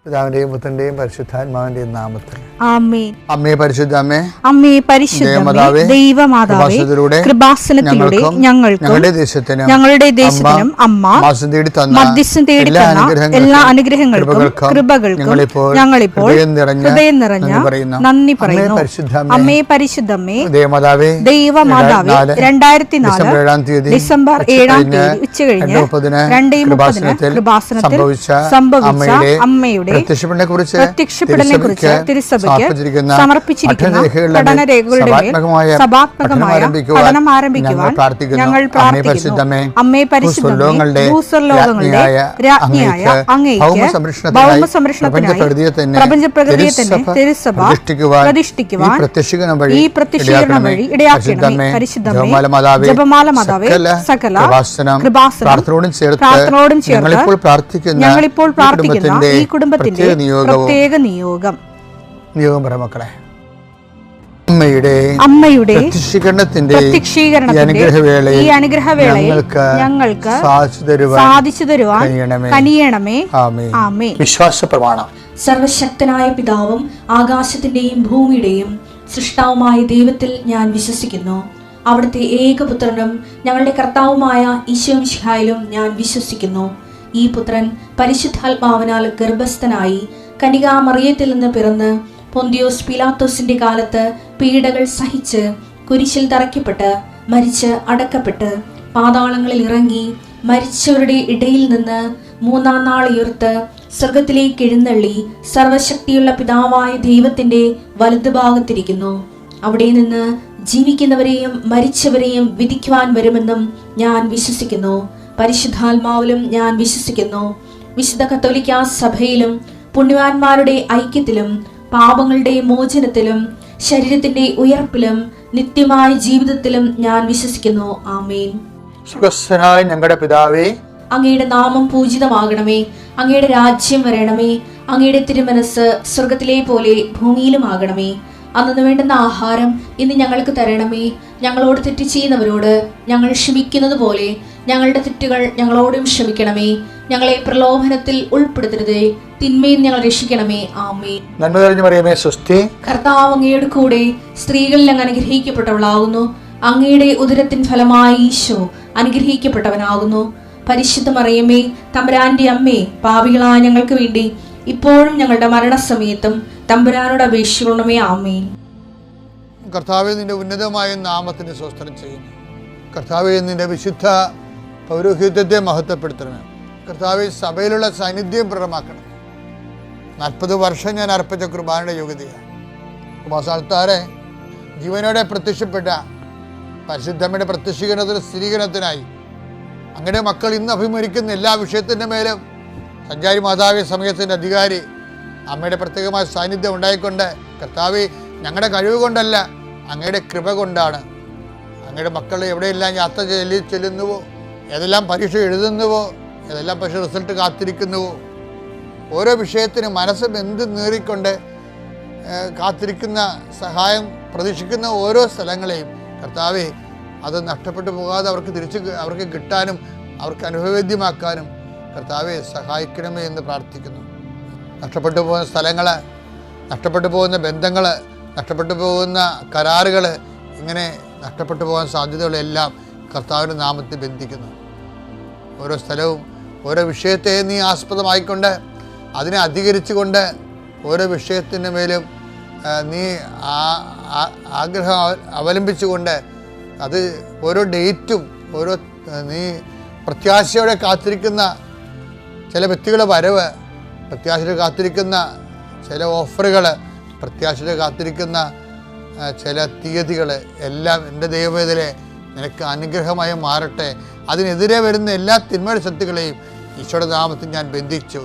പിതാവിന്റെയും പുത്രന്റെയും പരിശുദ്ധാത്മാവിന്റെയും നാമത്തിൽ ആമേൻ. അമ്മേ പരിശുദ്ധമേ, അമ്മേ പരിശുദ്ധമേ, ദൈവമാതാവേ, കൃപാസനത്തിലൂടെ ഞങ്ങൾക്കും ഞങ്ങളുടെ ദേശത്തിനും അമ്മ മധ്യസ്ഥം തേടി തന്ന എല്ലാ അനുഗ്രഹങ്ങൾക്കും കൃപകൾക്കും ഞങ്ങളിപ്പോൾ ഹൃദയം നിറഞ്ഞ നന്ദി പറയുന്നു. അമ്മേ പരിശുദ്ധമേ, ദൈവമാതാവേ, 2004 ഡിസംബർ 7 ഉച്ചകഴിഞ്ഞ് 2:30 കൃപാസനത്തിൽ സംഭവിച്ച അമ്മയുടെ പ്രത്യക്ഷപ്പെടലിനെ കുറിച്ച് തിരുസഭയ്ക്ക് സമർപ്പിച്ചിരിക്കുന്ന പഠനരേഖകളുടെ മേൽ സഭാത്മകമായ പഠനം ആരംഭിക്കുവാൻ ഞങ്ങൾ പ്രാർത്ഥിക്കുന്നു. അമ്മേ പരിശുദ്ധമേ, ഭൂസ്വർലോകങ്ങളുടെ രാജ്ഞിയായ അങ്ങേയ്ക്ക് ഭൗമ സംരക്ഷണത്തിനായി പ്രപഞ്ചപ്രകൃതിയെ തന്നെ തിരുസഭ പ്രതിഷ്ഠിക്കുവാൻ ഈ പ്രത്യക്ഷീകരണം വഴി ഇടയാക്കണമേ. പരിശുദ്ധമേ, ജപമാല മാതാവേ, സകല കൃപാസനം പ്രാർത്ഥനയോടും ചേർത്ത് ഞങ്ങളിപ്പോൾ പ്രാർത്ഥിക്കുന്ന ഈ കുടുംബത്തിന്റെ പ്രത്യേക നിയോഗം മക്കളെ, അമ്മയുടെ പ്രത്യക്ഷീകരണത്തിന്റെ ഈ അനുഗ്രഹവേളയിൽ ഞങ്ങൾക്ക് സാധിച്ചു തരുവാൻ കനിയണമേ. ആമേൻ. വിശ്വാസ പ്രമാണം. സർവശക്തനായ പിതാവും ആകാശത്തിന്റെയും ഭൂമിയുടെയും സൃഷ്ടാവുമായ ദൈവത്തിൽ ഞാൻ വിശ്വസിക്കുന്നു. അവിടുത്തെ ഏകപുത്രനും ഞങ്ങളുടെ കർത്താവുമായ ഈശോ മിശിഹായിലും ഞാൻ വിശ്വസിക്കുന്നു. ഈ പുത്രൻ പരിശുദ്ധാത്മാവിനാൽ ഗർഭസ്ഥനായി കന്യകാമറിയത്തിൽ നിന്ന് പിറന്ന് പൊന്തിയോസ് പീലാത്തോസിന്റെ കാലത്ത് പീഡകൾ സഹിച്ച് കുരിശിൽ തറയ്ക്കപ്പെട്ട് മരിച്ച് അടക്കപ്പെട്ട് പാതാളങ്ങളിൽ ഇറങ്ങി മരിച്ചവരുടെ ഇടയിൽ നിന്ന് 3-ാം നാൾ ഉയർത്ത് സ്വർഗത്തിലേക്ക് എഴുന്നള്ളി സർവശക്തിയുള്ള പിതാവായ ദൈവത്തിന്റെ വലതുഭാഗത്തിരിക്കുന്നു. അവിടെ നിന്ന് ജീവിക്കുന്നവരെയും മരിച്ചവരെയും വിധിക്കുവാൻ വരുമെന്നും ഞാൻ വിശ്വസിക്കുന്നു. പരിശുദ്ധാത്മാവിലും ഞാൻ വിശ്വസിക്കുന്നു. വിശുദ്ധ കത്തോലിക്കാ സഭയിലും പുണ്യവാന്മാരുടെ ഐക്യത്തിലും പാപങ്ങളുടെ മോചനത്തിലും ശരീരത്തിന്റെ ഉയർപ്പിലും നിത്യമായ ജീവിതത്തിലും ഞാൻ വിശ്വസിക്കുന്നു. ആമേൻ. സുഖസ്ഥനായ ഞങ്ങളുടെ പിതാവേ, അങ്ങയുടെ നാമം പൂജിതമാകണമേ. അങ്ങയുടെ രാജ്യം വരണമേ. അങ്ങയുടെ തിരുമനസ് സ്വർഗത്തിലെ പോലെ ഭൂമിയിലും ആകണമേ. അന്നു വേണ്ടുന്ന ആഹാരം ഇന്ന് ഞങ്ങൾക്ക് തരണമേ. ഞങ്ങളോട് തെറ്റ് ചെയ്യുന്നവരോട് ഞങ്ങൾ ക്ഷമിക്കുന്നത് പോലെ ഞങ്ങളുടെ തെറ്റുകൾ ഞങ്ങളോടും ക്ഷമിക്കണമേ. ഞങ്ങളെ പ്രലോഭനത്തിൽ ഉൾപ്പെടുത്തരുതേ, തിന്മയിൽ ഞങ്ങൾ രക്ഷിക്കണമേ. ആമേൻ. നന്മ നിറഞ്ഞ മറിയമേ, സ്വസ്തി. കർത്താവ് അങ്ങയുടെ കൂടെ സ്ത്രീകളിൽ അങ്ങ് അനുഗ്രഹിക്കപ്പെട്ടവളാകുന്നു. അങ്ങയുടെ ഉദരത്തിൻ ഫലമായി ഈശോ അനുഗ്രഹിക്കപ്പെട്ടവനാകുന്നു. പരിശുദ്ധ മറിയമേ, തമ്പുരാന്റെ അമ്മേ, പാപികളായ ഞങ്ങൾക്ക് വേണ്ടി ഇപ്പോഴും ഞങ്ങളുടെ മരണസമയത്തും തമ്പുരാനോട് അപേക്ഷിക്കണമേ. ആമേൻ. കർത്താവേ, നിന്റെ ഉന്നതമായ നാമത്തിന് സ്വസ്ത്രം ചെയ്യുന്നു. കർത്താവേ, നിന്റെ വിശുദ്ധ പൗരോഹിത്യത്തെ മഹത്വപ്പെടുത്തണമേ. കർത്താവേ, സഭയിലുള്ള സാന്നിധ്യം പ്രകടമാക്കണം. 40 വർഷം ഞാൻ അർപ്പിച്ച കുർബാനയുടെ യോഗ്യതയാണ്. കുർബാനത്താറെ ജീവനോടെ പ്രത്യക്ഷപ്പെട്ട പരിശുദ്ധമ്മയുടെ പ്രത്യക്ഷീകരണത്തിന് സ്ഥിരീകരണത്തിനായി അങ്ങയുടെ മക്കൾ ഇന്ന് അഭിമുഖിക്കുന്ന എല്ലാ വിഷയത്തിൻ്റെ മേലും സഞ്ചാരി മാതാവി സമയത്തിൻ്റെ അധികാരി അമ്മയുടെ പ്രത്യേകമായ സാന്നിധ്യം ഉണ്ടായിക്കൊണ്ട് കർത്താവേ, ഞങ്ങളുടെ കഴിവ് കൊണ്ടല്ല, അങ്ങയുടെ കൃപ കൊണ്ടാണ്. അങ്ങയുടെ മക്കൾ എവിടെയെല്ലാം യാത്ര ചെല്ലുന്നുവോ, ഏതെല്ലാം പരീക്ഷ എഴുതുന്നുവോ, ഏതെല്ലാം പക്ഷേ റിസൾട്ട് കാത്തിരിക്കുന്നുവോ, ഓരോ വിഷയത്തിന് മനസ്സ് എന്ത് നേറിക്കൊണ്ട് കാത്തിരിക്കുന്ന സഹായം പ്രതീക്ഷിക്കുന്ന ഓരോ സ്ഥലങ്ങളെയും കർത്താവേ, അത് നഷ്ടപ്പെട്ടു പോകാതെ അവർക്ക് കിട്ടാനും അവർക്ക് അനുഭവവേദ്യമാക്കാനും കർത്താവെ സഹായിക്കണമേ എന്ന് പ്രാർത്ഥിക്കുന്നു. നഷ്ടപ്പെട്ടു പോകുന്ന സ്ഥലങ്ങൾ, നഷ്ടപ്പെട്ടു പോകുന്ന ബന്ധങ്ങൾ, നഷ്ടപ്പെട്ടു പോകുന്ന കരാറുകൾ, ഇങ്ങനെ നഷ്ടപ്പെട്ടു പോകാൻ സാധ്യതകളെല്ലാം കർത്താവിൻ്റെ നാമത്തിൽ ബന്ധിക്കുന്നു. ഓരോ സ്ഥലവും ഓരോ വിഷയത്തെ നീ ആസ്പദമായിക്കൊണ്ട് അതിനെ അധികരിച്ചുകൊണ്ട് ഓരോ വിഷയത്തിൻ്റെ മേലും നീ ആഗ്രഹം അവലംബിച്ചുകൊണ്ട് അത് ഓരോ ഡേറ്റും ഓരോ നീ പ്രത്യാശയോടെ കാത്തിരിക്കുന്ന ചില വ്യക്തികളുടെ വരവ്, പ്രത്യാശയോടെ കാത്തിരിക്കുന്ന ചില ഓഫറുകൾ, പ്രത്യാശയോടെ കാത്തിരിക്കുന്ന ചില തീയതികൾ എല്ലാം എൻ്റെ ദൈവവേദനെ നിനക്ക് അനുഗ്രഹമായി മാറട്ടെ. അതിനെതിരെ വരുന്ന എല്ലാ തിന്മയുടെ ശക്തികളെയും ഈശോയുടെ നാമത്തിൽ ഞാൻ ബന്ധിച്ചു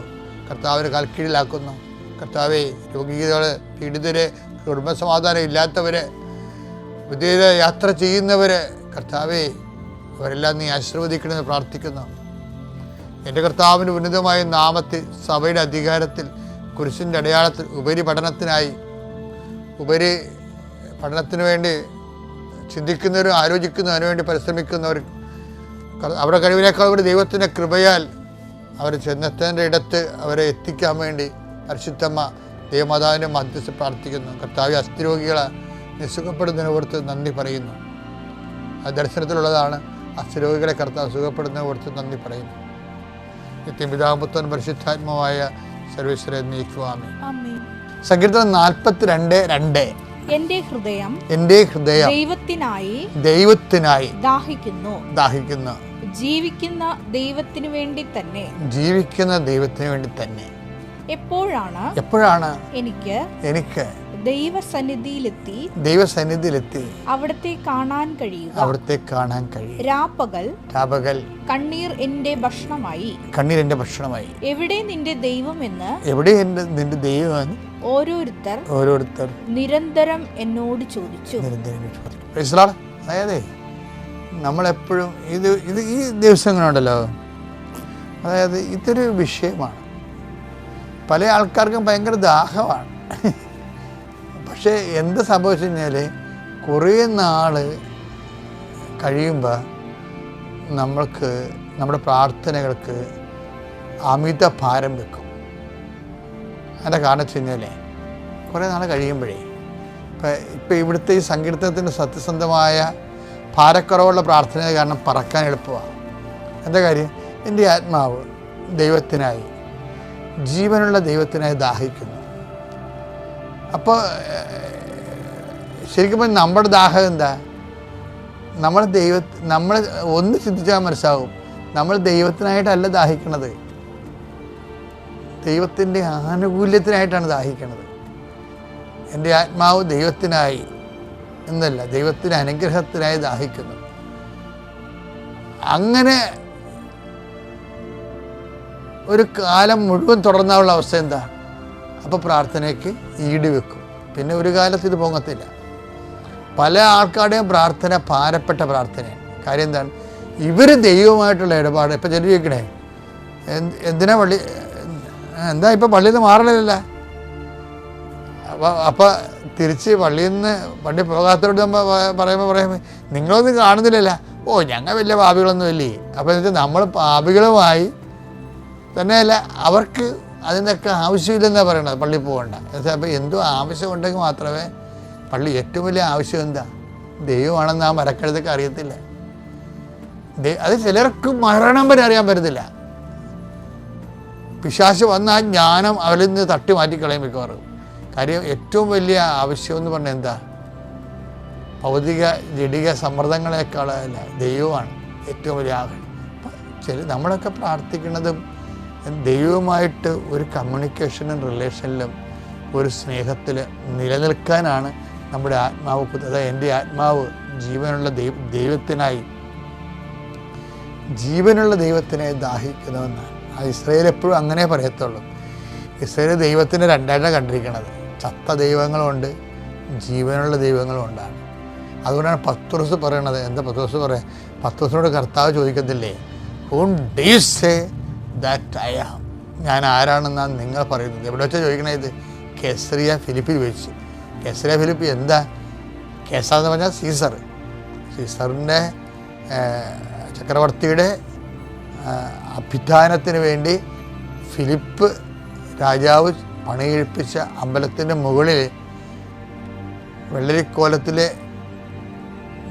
കർത്താവിനെ കാൽക്കീഴിലാക്കുന്നു. കർത്താവെ, രോഗികൾ, പീഡിതര്, കുടുംബസമാധാനം ഇല്ലാത്തവര്, വിദേശ യാത്ര ചെയ്യുന്നവർ, കർത്താവെ, അവരെല്ലാം നീ ആശീർവദിക്കണമെന്ന് പ്രാർത്ഥിക്കുന്നു. എൻ്റെ കർത്താവിൻ്റെ ഉന്നതമായ നാമത്തിൽ സഭയുടെ അധികാരത്തിൽ കുരിശിൻ്റെ അടയാളത്തിൽ ഉപരി പഠനത്തിന് വേണ്ടി ചിന്തിക്കുന്നവരും ആലോചിക്കുന്നവരും അതിനുവേണ്ടി പരിശ്രമിക്കുന്നവരും അവരുടെ കഴിവിനേക്കാൾ ഒരു ദൈവത്തിൻ്റെ കൃപയാൽ അവർ ചെന്നെത്തേണ്ട ഇടത്ത് അവരെ എത്തിക്കാൻ വേണ്ടി പരിശുദ്ധമ്മ ദേവമാതാവിൻ്റെ മധ്യസ്ഥ പ്രാർത്ഥിക്കുന്നു. കർത്താവ് അസ്ഥിരോഗികളെ സുഖപ്പെടുന്നതിനെ ഓർത്ത് നന്ദി പറയുന്നു. ആ ദർശനത്തിലുള്ളതാണ്. അസ്ഥിരോഗികളെ കർത്താവ് സുഖപ്പെടുന്നതിനെ ഓർത്ത് നന്ദി പറയുന്നു. നിത്യപിതാപുത്രൻ പരിശുദ്ധാത്മാവായ സർവേശ്വരൻ നീക്കുവാമേ. സങ്കീർത്തനം 42:2 എന്റെ ഹൃദയം ദൈവത്തിനായി ദാഹിക്കുന്നു. ജീവിക്കുന്ന ദൈവത്തിനു വേണ്ടി തന്നെ. എപ്പോഴാണ് എനിക്ക് ദൈവസന്നിധിയിലെത്തി അവിടത്തെ കാണാൻ കഴിയുക. രാപ്പകൽ കണ്ണീർ എന്റെ ഭക്ഷണമായി. എവിടെ നിന്റെ ദൈവമെന്ന് ഓരോരുത്തർ നിരന്തരം എന്നോട് ചോദിച്ചു. അതായത് നമ്മളെപ്പോഴും ഈ ദിവസങ്ങളുണ്ടല്ലോ, അതായത് ഇതൊരു വിഷയമാണ്. പല ആൾക്കാർക്കും ഭയങ്കര ദാഹമാണ്. പക്ഷേ എന്ത് സംഭവിച്ചു കഴിഞ്ഞാൽ കുറേ നാൾ കഴിയുമ്പോൾ നമ്മൾക്ക് നമ്മുടെ പ്രാർത്ഥനകൾക്ക് അമിത ഭാരം വെക്കും. അതിൻ്റെ കാരണം വെച്ച് കഴിഞ്ഞാൽ കുറേ നാൾ കഴിയുമ്പോഴേ ഇപ്പം ഇവിടുത്തെ ഈ സങ്കീർത്തനത്തിൻ്റെ സത്യസന്ധമായ ഭാരക്കുറവുള്ള പ്രാർത്ഥന കാരണം പറക്കാൻ എളുപ്പമാണ്. എന്താ കാര്യം? എൻ്റെ ആത്മാവ് ദൈവത്തിനായി, ജീവനുള്ള ദൈവത്തിനായി ദാഹിക്കുന്നു. അപ്പോൾ ശരിക്കും നമ്മുടെ ദാഹം എന്താ? നമ്മൾ ഒന്ന് ചിന്തിച്ചാൽ മനസ്സിലാവും, നമ്മൾ ദൈവത്തിനായിട്ടല്ല ദാഹിക്കണത്, ദൈവത്തിൻ്റെ ആനുകൂല്യത്തിനായിട്ടാണ് ദാഹിക്കുന്നത്. എൻ്റെ ആത്മാവ് ദൈവത്തിനായി എന്നല്ല, ദൈവത്തിൻ്റെ അനുഗ്രഹത്തിനായി ദാഹിക്കുന്നു. അങ്ങനെ ഒരു കാലം മുഴുവൻ തുടർന്നുള്ള അവസ്ഥ എന്താ? അപ്പോൾ പ്രാർത്ഥനയ്ക്ക് ഈട് വെക്കും. പിന്നെ ഒരു കാലത്ത് ഇത് പൊങ്ങത്തില്ല. പല ആൾക്കാരുടെയും പ്രാർത്ഥന ഭാരപ്പെട്ട പ്രാർത്ഥനയാണ്. കാര്യം എന്താണ്? ഇവർ ദൈവമായിട്ടുള്ള ഇടപാട്. ഇപ്പം ചെല്ലു ചോദിക്കണേ, എന്തിനാ എന്താ ഇപ്പം പള്ളിയിൽ നിന്ന് മാറണില്ല? അപ്പം തിരിച്ച് പള്ളിയിൽ നിന്ന് പോകാത്തവരോട് പറയുമ്പോൾ നിങ്ങളൊന്നും കാണുന്നില്ലല്ല. ഞങ്ങൾ വലിയ പാപികളൊന്നുമില്ലേ. അപ്പോൾ എന്ന് വെച്ചാൽ നമ്മൾ പാപികളുമായി തന്നെയല്ല, അവർക്ക് അതിനൊക്കെ ആവശ്യമില്ലെന്നാണ് പറയണത്. പള്ളിയിൽ പോകണ്ട. അപ്പോൾ എന്തോ ആവശ്യമുണ്ടെങ്കിൽ മാത്രമേ പള്ളി. ഏറ്റവും വലിയ ആവശ്യം എന്താ? ദൈവമാണെന്ന് ആ മരക്കഴുതൊക്കെ അറിയത്തില്ല. അത് ചിലർക്ക് മരണം വരെ അറിയാൻ പറ്റത്തില്ല. പിശാച് വന്ന ആ ജ്ഞാനം അവരിൽ നിന്ന് തട്ടി മാറ്റിക്കളയും മിക്കവാറും. കാര്യം ഏറ്റവും വലിയ ആവശ്യം എന്ന് പറഞ്ഞാൽ എന്താ? ഭൗതിക ജഡിക സമ്മർദ്ദങ്ങളെക്കാളല്ല, ദൈവമാണ് ഏറ്റവും വലിയ ആവശ്യം. നമ്മളൊക്കെ പ്രാർത്ഥിക്കുന്നതും ദൈവവുമായിട്ട് ഒരു കമ്മ്യൂണിക്കേഷനും റിലേഷനിലും ഒരു സ്നേഹത്തിൽ നിലനിൽക്കാനാണ് നമ്മുടെ ആത്മാവ്. അതായത് എൻ്റെ ആത്മാവ് ജീവനുള്ള ദൈവത്തിനായി ദാഹിക്കുന്നതെന്നാണ്. ആ ഇസ്രായേൽ എപ്പോഴും അങ്ങനെ പറയത്തുള്ളൂ. ഇസ്രായേൽ ദൈവത്തിൻ്റെ രണ്ടായിട്ടാണ് കണ്ടിരിക്കുന്നത്. ചത്ത ദൈവങ്ങളുണ്ട്, ജീവനുള്ള ദൈവങ്ങളുണ്ടാണ്. അതുകൊണ്ടാണ് പത്രോസ് പറയണത്. എന്താ പത്രോസ് പറയാം? പത്രോസിനോട് കർത്താവ് ചോദിക്കത്തില്ലേ, whom do you say that I am? ഞാൻ ആരാണെന്നാണ് നിങ്ങൾ പറയുന്നത്? എവിടെ വെച്ചാൽ ചോദിക്കണേ? ഇത് കെസറിയ ഫിലിപ്പിൽ വെച്ച്. കെസറിയ ഫിലിപ്പ് എന്താ? കേസർ എന്ന് പറഞ്ഞാൽ സീസറിൻ്റെ ചക്രവർത്തിയുടെ അഭിധാനത്തിന് വേണ്ടി ഫിലിപ്പ് രാജാവ് പണികഴിപ്പിച്ച അമ്പലത്തിൻ്റെ മുകളിൽ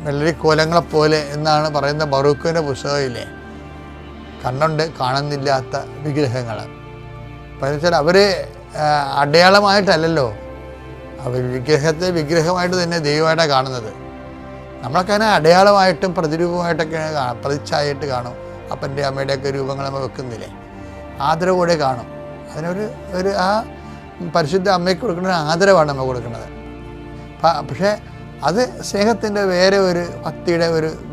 വെള്ളരിക്കോലങ്ങളെപ്പോലെ എന്നാണ് പറയുന്ന ബറൂക്കിൻ്റെ പുസ്തകമില്ലേ, കണ്ണുണ്ട് കാണുന്നില്ലാത്ത വിഗ്രഹങ്ങൾ. അപ്പം എന്ന് വെച്ചാൽ അവർ അടയാളമായിട്ടല്ലല്ലോ, അവർ വിഗ്രഹമായിട്ട് തന്നെ ദൈവമായിട്ടാണ് കാണുന്നത്. നമ്മളൊക്കെ അതിനെ അടയാളമായിട്ടും പ്രതിരൂപമായിട്ടൊക്കെ പ്രതിച്ഛായിട്ട് കാണും. അപ്പൻ്റെ അമ്മയുടെയൊക്കെ രൂപങ്ങൾ നമ്മൾ വെക്കുന്നില്ലേ, ആദരവോടെ കാണും. അതിനൊരു ആ പരിശുദ്ധ അമ്മയ്ക്ക് കൊടുക്കുന്ന ആദരവാണ് നമ്മൾ കൊടുക്കുന്നത്. പക്ഷേ അത് സ്നേഹത്തിൻ്റെ ഭക്തിയുടെ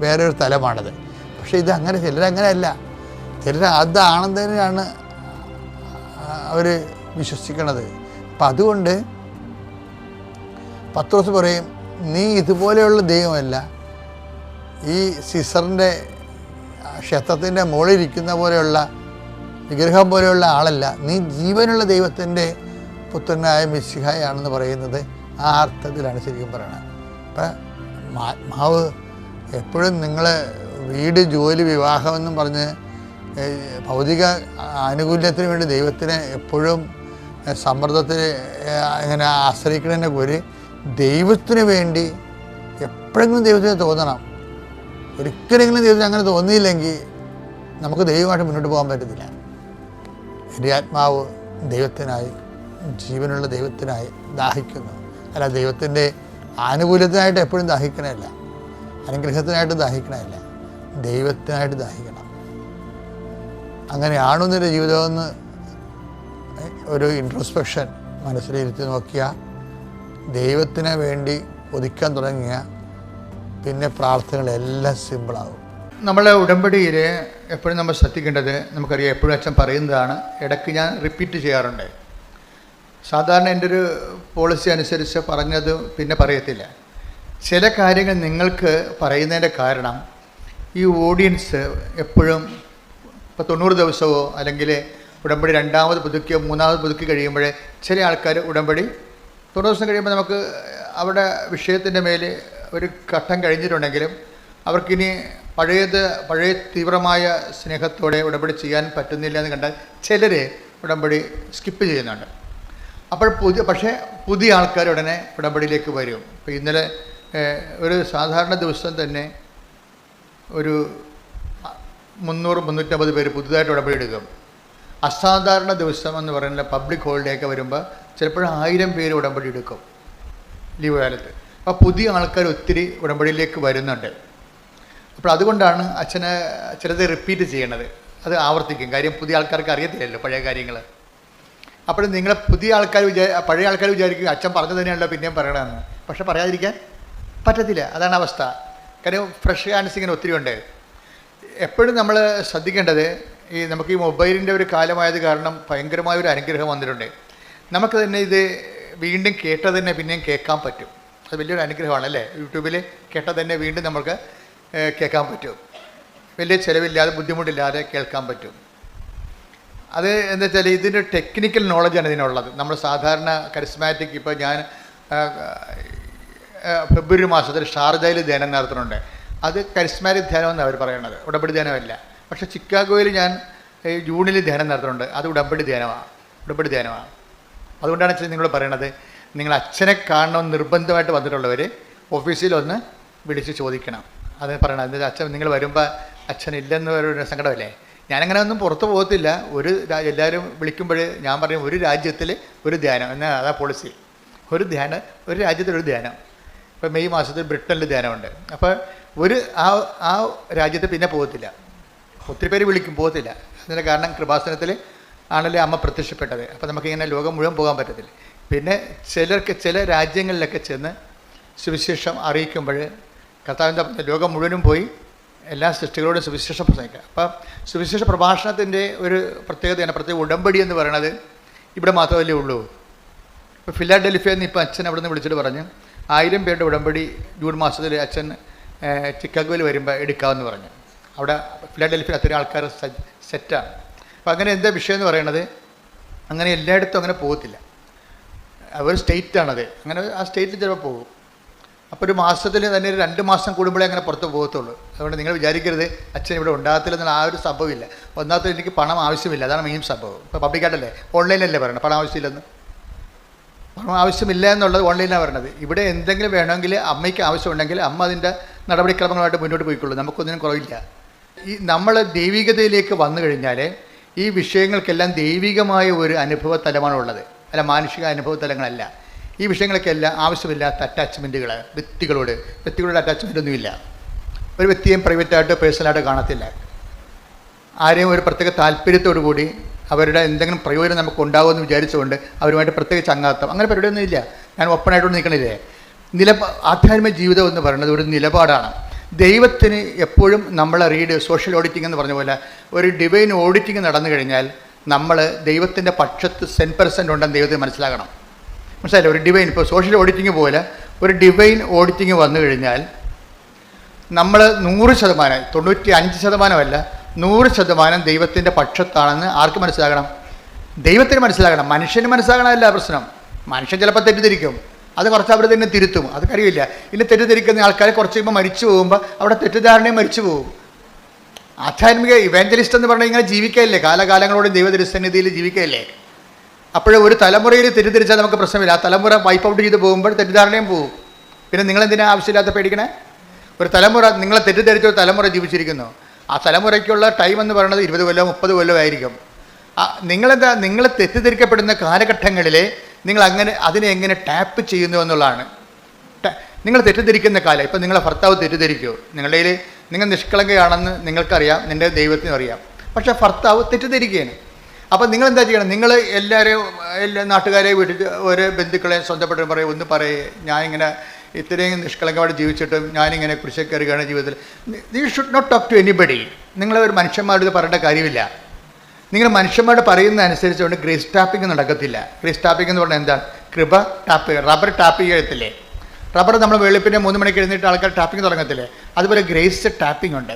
വേറൊരു തലമാണത്. പക്ഷേ ഇതങ്ങനെ ചിലരങ്ങനെയല്ല. ചിലർ അതാണെന്നതിനാണ് അവർ വിശ്വസിക്കണത്. അപ്പം അതുകൊണ്ട് പത്രോസ് പറയും, നീ ഇതുപോലെയുള്ള ദൈവമല്ല, ഈ സീസറിൻ്റെ ക്ഷേത്രത്തിൻ്റെ മുകളിലിരിക്കുന്ന പോലെയുള്ള വിഗ്രഹം പോലെയുള്ള ആളല്ല, നീ ജീവനുള്ള ദൈവത്തിൻ്റെ പുത്രനായ മിശിഹായാണെന്ന് പറയുന്നത് ആ അർത്ഥത്തിലാണ് ശരിക്കും പറയണത്. അപ്പം ആത്മാവ് എപ്പോഴും നിങ്ങൾ വീട്, ജോലി, വിവാഹമെന്നും പറഞ്ഞ് ഭൗതിക ആനുകൂല്യത്തിന് വേണ്ടി ദൈവത്തിനെ എപ്പോഴും സമ്മർദ്ദത്തിന് ഇങ്ങനെ ആശ്രയിക്കുന്നതിനെ ഒരു ദൈവത്തിന് വേണ്ടി എപ്പോഴെങ്കിലും ദൈവത്തിന് തോന്നണം. ഒരിക്കലെങ്കിലും ദൈവത്തിന് അങ്ങനെ തോന്നിയില്ലെങ്കിൽ നമുക്ക് ദൈവമായിട്ട് മുന്നോട്ട് പോകാൻ പറ്റത്തില്ല. എൻ്റെ ആത്മാവ് ദൈവത്തിനായി, ജീവനുള്ള ദൈവത്തിനായി ദാഹിക്കുന്നു. അല്ല, ദൈവത്തിൻ്റെ ആനുകൂല്യത്തിനായിട്ട് എപ്പോഴും ദാഹിക്കണമല്ല, അനുഗ്രഹത്തിനായിട്ട് ദാഹിക്കണമല്ല, ദൈവത്തിനായിട്ട് ദാഹിക്കണം. അങ്ങനെയാണോ നിൻ്റെ ജീവിതമെന്ന് ഒരു ഇൻട്രോസ്പെക്ഷൻ മനസ്സിലിരുത്തി നോക്കിയാൽ, ദൈവത്തിന് വേണ്ടി ഒതുക്കാൻ തുടങ്ങിയ പിന്നെ പ്രാർത്ഥനകളെല്ലാം സിമ്പിളാകും. നമ്മളെ ഉടമ്പടിയിൽ എപ്പോഴും നമ്മൾ ശ്രദ്ധിക്കേണ്ടത്, നമുക്കറിയാം എപ്പോഴും അച്ഛൻ പറയുന്നതാണ്, ഇടയ്ക്ക് ഞാൻ റിപ്പീറ്റ് ചെയ്യാറുണ്ട്. സാധാരണ എൻ്റെ ഒരു പോളിസി അനുസരിച്ച് പറഞ്ഞത് പിന്നെ പറയത്തില്ല. ചില കാര്യങ്ങൾ നിങ്ങൾക്ക് പറയുന്നതിൻ്റെ കാരണം ഈ ഓഡിയൻസ് എപ്പോഴും ഇപ്പോൾ 90 ദിവസമോ അല്ലെങ്കിൽ ഉടമ്പടി 2ാമത് പുതുക്കിയോ 3ാമത് പുതുക്കി കഴിയുമ്പോഴേ ചില ആൾക്കാർ ഉടമ്പടി 90 ദിവസം കഴിയുമ്പോൾ നമുക്ക് അവിടെ വിഷയത്തിൻ്റെ മേൽ ഒരു ഘട്ടം കഴിഞ്ഞിട്ടുണ്ടെങ്കിലും അവർക്കിനി പഴയ തീവ്രമായ സ്നേഹത്തോടെ ഉടമ്പടി ചെയ്യാൻ പറ്റുന്നില്ല എന്ന് കണ്ടാൽ ചിലർ ഉടമ്പടി സ്കിപ്പ് ചെയ്യുന്നുണ്ട്. അപ്പോൾ പുതിയ ആൾക്കാർ ഉടനെ ഉടമ്പടിയിലേക്ക് വരും. ഇപ്പോൾ ഇന്നലെ ഒരു സാധാരണ ദിവസം തന്നെ ഒരു 300-350 പേര് പുതുതായിട്ട് ഉടമ്പടി എടുക്കും. അസാധാരണ ദിവസം എന്ന് പറയുന്ന പബ്ലിക് ഹോളിഡേ ഒക്കെ വരുമ്പോൾ ചിലപ്പോൾ 1000 പേര് ഉടമ്പടി എടുക്കും ലീവ് കാലത്ത്. അപ്പോൾ പുതിയ ആൾക്കാർ ഒത്തിരി ഉടമ്പടിയിലേക്ക് വരുന്നുണ്ട്. അപ്പോൾ അതുകൊണ്ടാണ് അച്ഛന് ചിലത് റിപ്പീറ്റ് ചെയ്യണത്, അത് ആവർത്തിക്കും. കാര്യം പുതിയ ആൾക്കാർക്ക് അറിയത്തില്ലല്ലോ പഴയ കാര്യങ്ങൾ. അപ്പോൾ നിങ്ങൾ പഴയ ആൾക്കാർ വിചാരിക്കും അച്ഛൻ പറഞ്ഞു തന്നെയാണല്ലോ പിന്നെയും പറയണമെന്ന്. പക്ഷെ പറയാതിരിക്കാൻ പറ്റത്തില്ല, അതാണ് അവസ്ഥ. കാര്യം ഫ്രഷ് ഹാൻഡ്സ് ഇങ്ങനെ ഒത്തിരി ഉണ്ട്. എപ്പോഴും നമ്മൾ ശ്രദ്ധിക്കേണ്ടത്, നമുക്ക് ഈ മൊബൈലിൻ്റെ ഒരു കാലമായത് കാരണം ഭയങ്കരമായൊരു അനുഗ്രഹം വന്നിട്ടുണ്ട്. നമുക്ക് തന്നെ ഇത് വീണ്ടും കേട്ടത് തന്നെ പിന്നെയും കേൾക്കാൻ പറ്റും. അത് വലിയൊരു അനുഗ്രഹമാണ് അല്ലേ. യൂട്യൂബിൽ കേട്ടത് തന്നെ വീണ്ടും നമുക്ക് കേൾക്കാൻ പറ്റും. വലിയ ചിലവില്ലാതെ ബുദ്ധിമുട്ടില്ലാതെ കേൾക്കാൻ പറ്റും. അത് എന്താ വെച്ചാൽ ഇതിൻ്റെ ടെക്നിക്കൽ നോളജാണ് ഇതിനുള്ളത്. നമ്മൾ സാധാരണ കരിസ്മാറ്റിക്, ഇപ്പോൾ ഞാൻ ഫെബ്രുവരി മാസത്തിൽ ഷാർജയിൽ ധ്യാനം നടത്തുന്നുണ്ട്. അത് കരിസ്മാറ്റിക് ധ്യാനം എന്നാണ് അവർ പറയണത്, ഉടമ്പടി ധ്യാനമല്ല. പക്ഷേ ചിക്കാഗോയിൽ ഞാൻ ജൂണിൽ ധ്യാനം നടത്തുന്നുണ്ട്, അത് ഉടമ്പടി ധ്യാനമാണ്. അതുകൊണ്ടാണ് നിങ്ങൾ പറയണത്, നിങ്ങൾ അച്ഛനെ കാണണമെന്ന് നിർബന്ധമായിട്ട് വന്നിട്ടുള്ളവർ ഓഫീസിലൊന്ന് വിളിച്ച് ചോദിക്കണം. അത് പറയണം. എന്താ അച്ഛൻ നിങ്ങൾ വരുമ്പോൾ അച്ഛനില്ലെന്ന് ഒരു സങ്കടമല്ലേ. ഞാനങ്ങനെ ഒന്നും പുറത്ത് പോകത്തില്ല. എല്ലാവരും വിളിക്കുമ്പോൾ ഞാൻ പറയും ഒരു രാജ്യത്തിൽ ഒരു ധ്യാനം എന്നാൽ അതാ പോളിസി. ഒരു രാജ്യത്തിലൊരു ധ്യാനം. ഇപ്പോൾ മെയ് മാസത്തിൽ ബ്രിട്ടനിൽ ധ്യാനമുണ്ട്. അപ്പോൾ ആ രാജ്യത്ത് പിന്നെ പോകത്തില്ല. ഒത്തിരി പേര് വിളിക്കും, പോകത്തില്ല. അതിൻ്റെ കാരണം കൃപാസനത്തിൽ ആണല്ലേ അമ്മ പ്രത്യക്ഷപ്പെട്ടത്. അപ്പോൾ നമുക്കിങ്ങനെ ലോകം മുഴുവൻ പോകാൻ പറ്റത്തില്ല. പിന്നെ ചില രാജ്യങ്ങളിലൊക്കെ ചെന്ന് സുവിശേഷം അറിയിക്കുമ്പോൾ കർത്താവിൻ്റെ ലോകം മുഴുവനും പോയി എല്ലാ സൃഷ്ടികളോടും സുവിശേഷം പ്രസംഗിക്കുക. അപ്പം സുവിശേഷ പ്രഭാഷണത്തിൻ്റെ ഒരു പ്രത്യേകതയാണ്, പ്രത്യേക ഉടമ്പടി എന്ന് പറയുന്നത് ഇവിടെ മാത്രമല്ലേ ഉള്ളൂ. ഇപ്പോൾ ഫിലാഡൽഫിയയിൽ നിന്ന് ഇപ്പോൾ അച്ഛൻ അവിടെ നിന്ന് വിളിച്ചിട്ട് പറഞ്ഞു 1000 പേരുടെ ഉടമ്പടി ജൂൺ മാസത്തിൽ അച്ഛൻ ചിക്കാഗോയിൽ വരുമ്പോൾ എടുക്കാമെന്ന് പറഞ്ഞു. അവിടെ ഫിലാഡൽഫിയയിൽ അത്രയും ആൾക്കാർ സെറ്റാണ്. അപ്പോൾ അങ്ങനെ എന്താ വിഷയം എന്ന് പറയണത്, അങ്ങനെ എല്ലായിടത്തും അങ്ങനെ പോകത്തില്ല. ഒരു സ്റ്റേറ്റാണത്. അങ്ങനെ ആ സ്റ്റേറ്റിൽ ചിലപ്പോൾ പോകും. അപ്പോൾ ഒരു മാസത്തിൽ തന്നെ 2 മാസം കൂടുമ്പോഴേ അങ്ങനെ പുറത്ത് പോകത്തുള്ളൂ. അതുകൊണ്ട് നിങ്ങൾ വിചാരിക്കരുത് അച്ഛൻ ഇവിടെ ഉണ്ടാകത്തില്ലെന്നുള്ള ആ ഒരു സംഭവമില്ല. ഒന്നാമത്തെ എനിക്ക് പണം ആവശ്യമില്ല, അതാണ് മെയിൻ സംഭവം. ഇപ്പോൾ പബ്ലിക്കായിട്ടല്ലേ, ഓൺലൈനല്ലേ പറയണം പണം ആവശ്യമില്ലെന്ന്. പണം ആവശ്യമില്ല എന്നുള്ളത് ഓൺലൈനാണ് പറയണത്. ഇവിടെ എന്തെങ്കിലും വേണമെങ്കിൽ അമ്മയ്ക്ക് ആവശ്യമുണ്ടെങ്കിൽ അമ്മ അതിൻ്റെ നടപടിക്രമങ്ങളായിട്ട് മുന്നോട്ട് പോയിക്കൊള്ളൂ, നമുക്കൊന്നിനും കുറവില്ല. നമ്മൾ ദൈവികതയിലേക്ക് വന്നു കഴിഞ്ഞാൽ ഈ വിഷയങ്ങൾക്കെല്ലാം ദൈവികമായ ഒരു അനുഭവ തലമാണ് ഉള്ളത്, അല്ല മാനുഷിക അനുഭവ തലങ്ങളല്ല. ഈ വിഷയങ്ങളൊക്കെല്ലാം ആവശ്യമില്ലാത്ത അറ്റാച്ച്മെൻറ്റുകൾ, വ്യക്തികളോട് അറ്റാച്ച്മെൻ്റ് ഒന്നുമില്ല. ഒരു വ്യക്തിയെയും പ്രൈവറ്റായിട്ട് പേഴ്സണലായിട്ട് കാണത്തില്ല. ആരെയും ഒരു പ്രത്യേക താല്പര്യത്തോടു കൂടി അവരുടെ എന്തെങ്കിലും പ്രയോജനം നമുക്ക് ഉണ്ടാകുമെന്ന് വിചാരിച്ചുകൊണ്ട് അവരുമായിട്ട് പ്രത്യേകിച്ച് ചങ്ങാത്തം അങ്ങനെ പരിപാടിയൊന്നും ഇല്ല. ഞാൻ ഓപ്പണായിട്ടൊന്നും നിൽക്കണില്ലേ. ആധ്യാത്മിക ജീവിതം എന്ന് പറയുന്നത് ഒരു നിലപാടാണ്. ദൈവത്തിന് എപ്പോഴും നമ്മളെ സോഷ്യൽ ഓഡിറ്റിംഗ് എന്ന് പറഞ്ഞ പോലെ ഒരു ഡിവൈൻ ഓഡിറ്റിംഗ് നടന്നു കഴിഞ്ഞാൽ നമ്മൾ ദൈവത്തിൻ്റെ പക്ഷത്ത് 100% ഉണ്ടെന്ന് ദൈവത്തിന് മനസ്സിലാക്കണം. മനസ്സിലായില്ലേ? ഒരു ഡിവൈൻ, ഇപ്പോൾ സോഷ്യൽ ഓഡിറ്റിംഗ് പോലെ ഒരു ഡിവൈൻ ഓഡിറ്റിംഗ് വന്നു കഴിഞ്ഞാൽ നമ്മൾ 100%, 95%, 100% ദൈവത്തിൻ്റെ പക്ഷത്താണെന്ന് ആർക്ക് മനസ്സിലാകണം? ദൈവത്തിന് മനസ്സിലാകണം. മനുഷ്യന് മനസ്സിലാകണമല്ല പ്രശ്നം. മനുഷ്യൻ ചിലപ്പോൾ തെറ്റിദ്ധരിക്കും, അത് കുറച്ച് അവർ തന്നെ തിരുത്തും, അത് കാര്യമില്ല. ഇനി തെറ്റിദ്ധരിക്കുന്ന ആൾക്കാർ കുറച്ച് കഴിയുമ്പോൾ മരിച്ചു പോകുമ്പോൾ അവിടെ തെറ്റിദ്ധാരണയും മരിച്ചു പോകും. ആധ്യാത്മിക ഇവാഞ്ചലിസ്റ്റ് എന്ന് പറഞ്ഞാൽ ഇങ്ങനെ ജീവിക്കുകയല്ലേ, കാലകാലങ്ങളോട് ദൈവ തിരുസന്നിധിയിൽ ജീവിക്കുകയല്ലേ. അപ്പോൾ ഒരു തലമുറയിൽ തെറ്റിദ്ധരിച്ചാൽ നമുക്ക് പ്രശ്നമില്ല. ആ തലമുറ വൈപ്പ് ഔട്ട് ചെയ്ത് പോകുമ്പോൾ തെറ്റിദ്ധാരണയും പോകും. പിന്നെ നിങ്ങളെന്തിനാ ആവശ്യമില്ലാത്ത പേടിക്കണേ? ഒരു തലമുറ, നിങ്ങളെ തെറ്റിദ്ധരിച്ച ഒരു തലമുറ ജീവിച്ചിരിക്കുന്നു. ആ തലമുറയ്ക്കുള്ള ടൈം എന്ന് പറയുന്നത് 20 കൊല്ലം 30 കൊല്ലം ആയിരിക്കും. നിങ്ങൾ തെറ്റിദ്ധരിക്കപ്പെടുന്ന കാലഘട്ടങ്ങളിൽ നിങ്ങൾ അതിനെ എങ്ങനെ ടാപ്പ് ചെയ്യുന്നു എന്നുള്ളതാണ്. നിങ്ങൾ തെറ്റിദ്ധരിക്കുന്ന കാലം. ഇപ്പം നിങ്ങളെ ഭർത്താവ് തെറ്റിദ്ധരിക്കുമോ? നിങ്ങൾ നിഷ്കളങ്കയാണെന്ന് നിങ്ങൾക്കറിയാം, നിൻ്റെ ദൈവത്തിനും അറിയാം. പക്ഷേ ഭർത്താവ് തെറ്റിദ്ധരിക്കുകയാണ്. അപ്പം നിങ്ങൾ എന്താ ചെയ്യണം? നിങ്ങൾ എല്ലാ നാട്ടുകാരെ വീട്ടിൽ ഒരു ബന്ധുക്കളെ സ്വന്തപ്പെട്ടു പറയും, ഒന്ന് പറയേ, ഞാനിങ്ങനെ ഇത്രയും നിഷ്കളങ്കമായിട്ട് ജീവിച്ചിട്ടും ഞാനിങ്ങനെ കുരിശിൽ കയറുകയാണ് ജീവിതത്തിൽ. You should not talk to anybody. നിങ്ങൾ ഒരു മനുഷ്യന്മാരോട് പറയേണ്ട കാര്യമില്ല. നിങ്ങൾ മനുഷ്യന്മാരോട് പറയുന്ന അനുസരിച്ചുകൊണ്ട് ഗ്രേസ് ടാപ്പിംഗ് നടക്കത്തില്ല. ഗ്രേസ് ടാപ്പിംഗ് എന്ന് പറഞ്ഞാൽ എന്താണ്? കൃപ ടാപ്പ്, റബ്ബർ ടാപ്പ് ചെയ്യത്തില്ലേ? റബ്ബർ നമ്മൾ വെളുപ്പിനെ 3 മണിക്ക് എഴുന്നേറ്റ് ആൾക്കാർ ടാപ്പിംഗ് തുടങ്ങത്തില്ലേ? അതുപോലെ ഗ്രേസ് ടാപ്പിംഗ് ഉണ്ട്.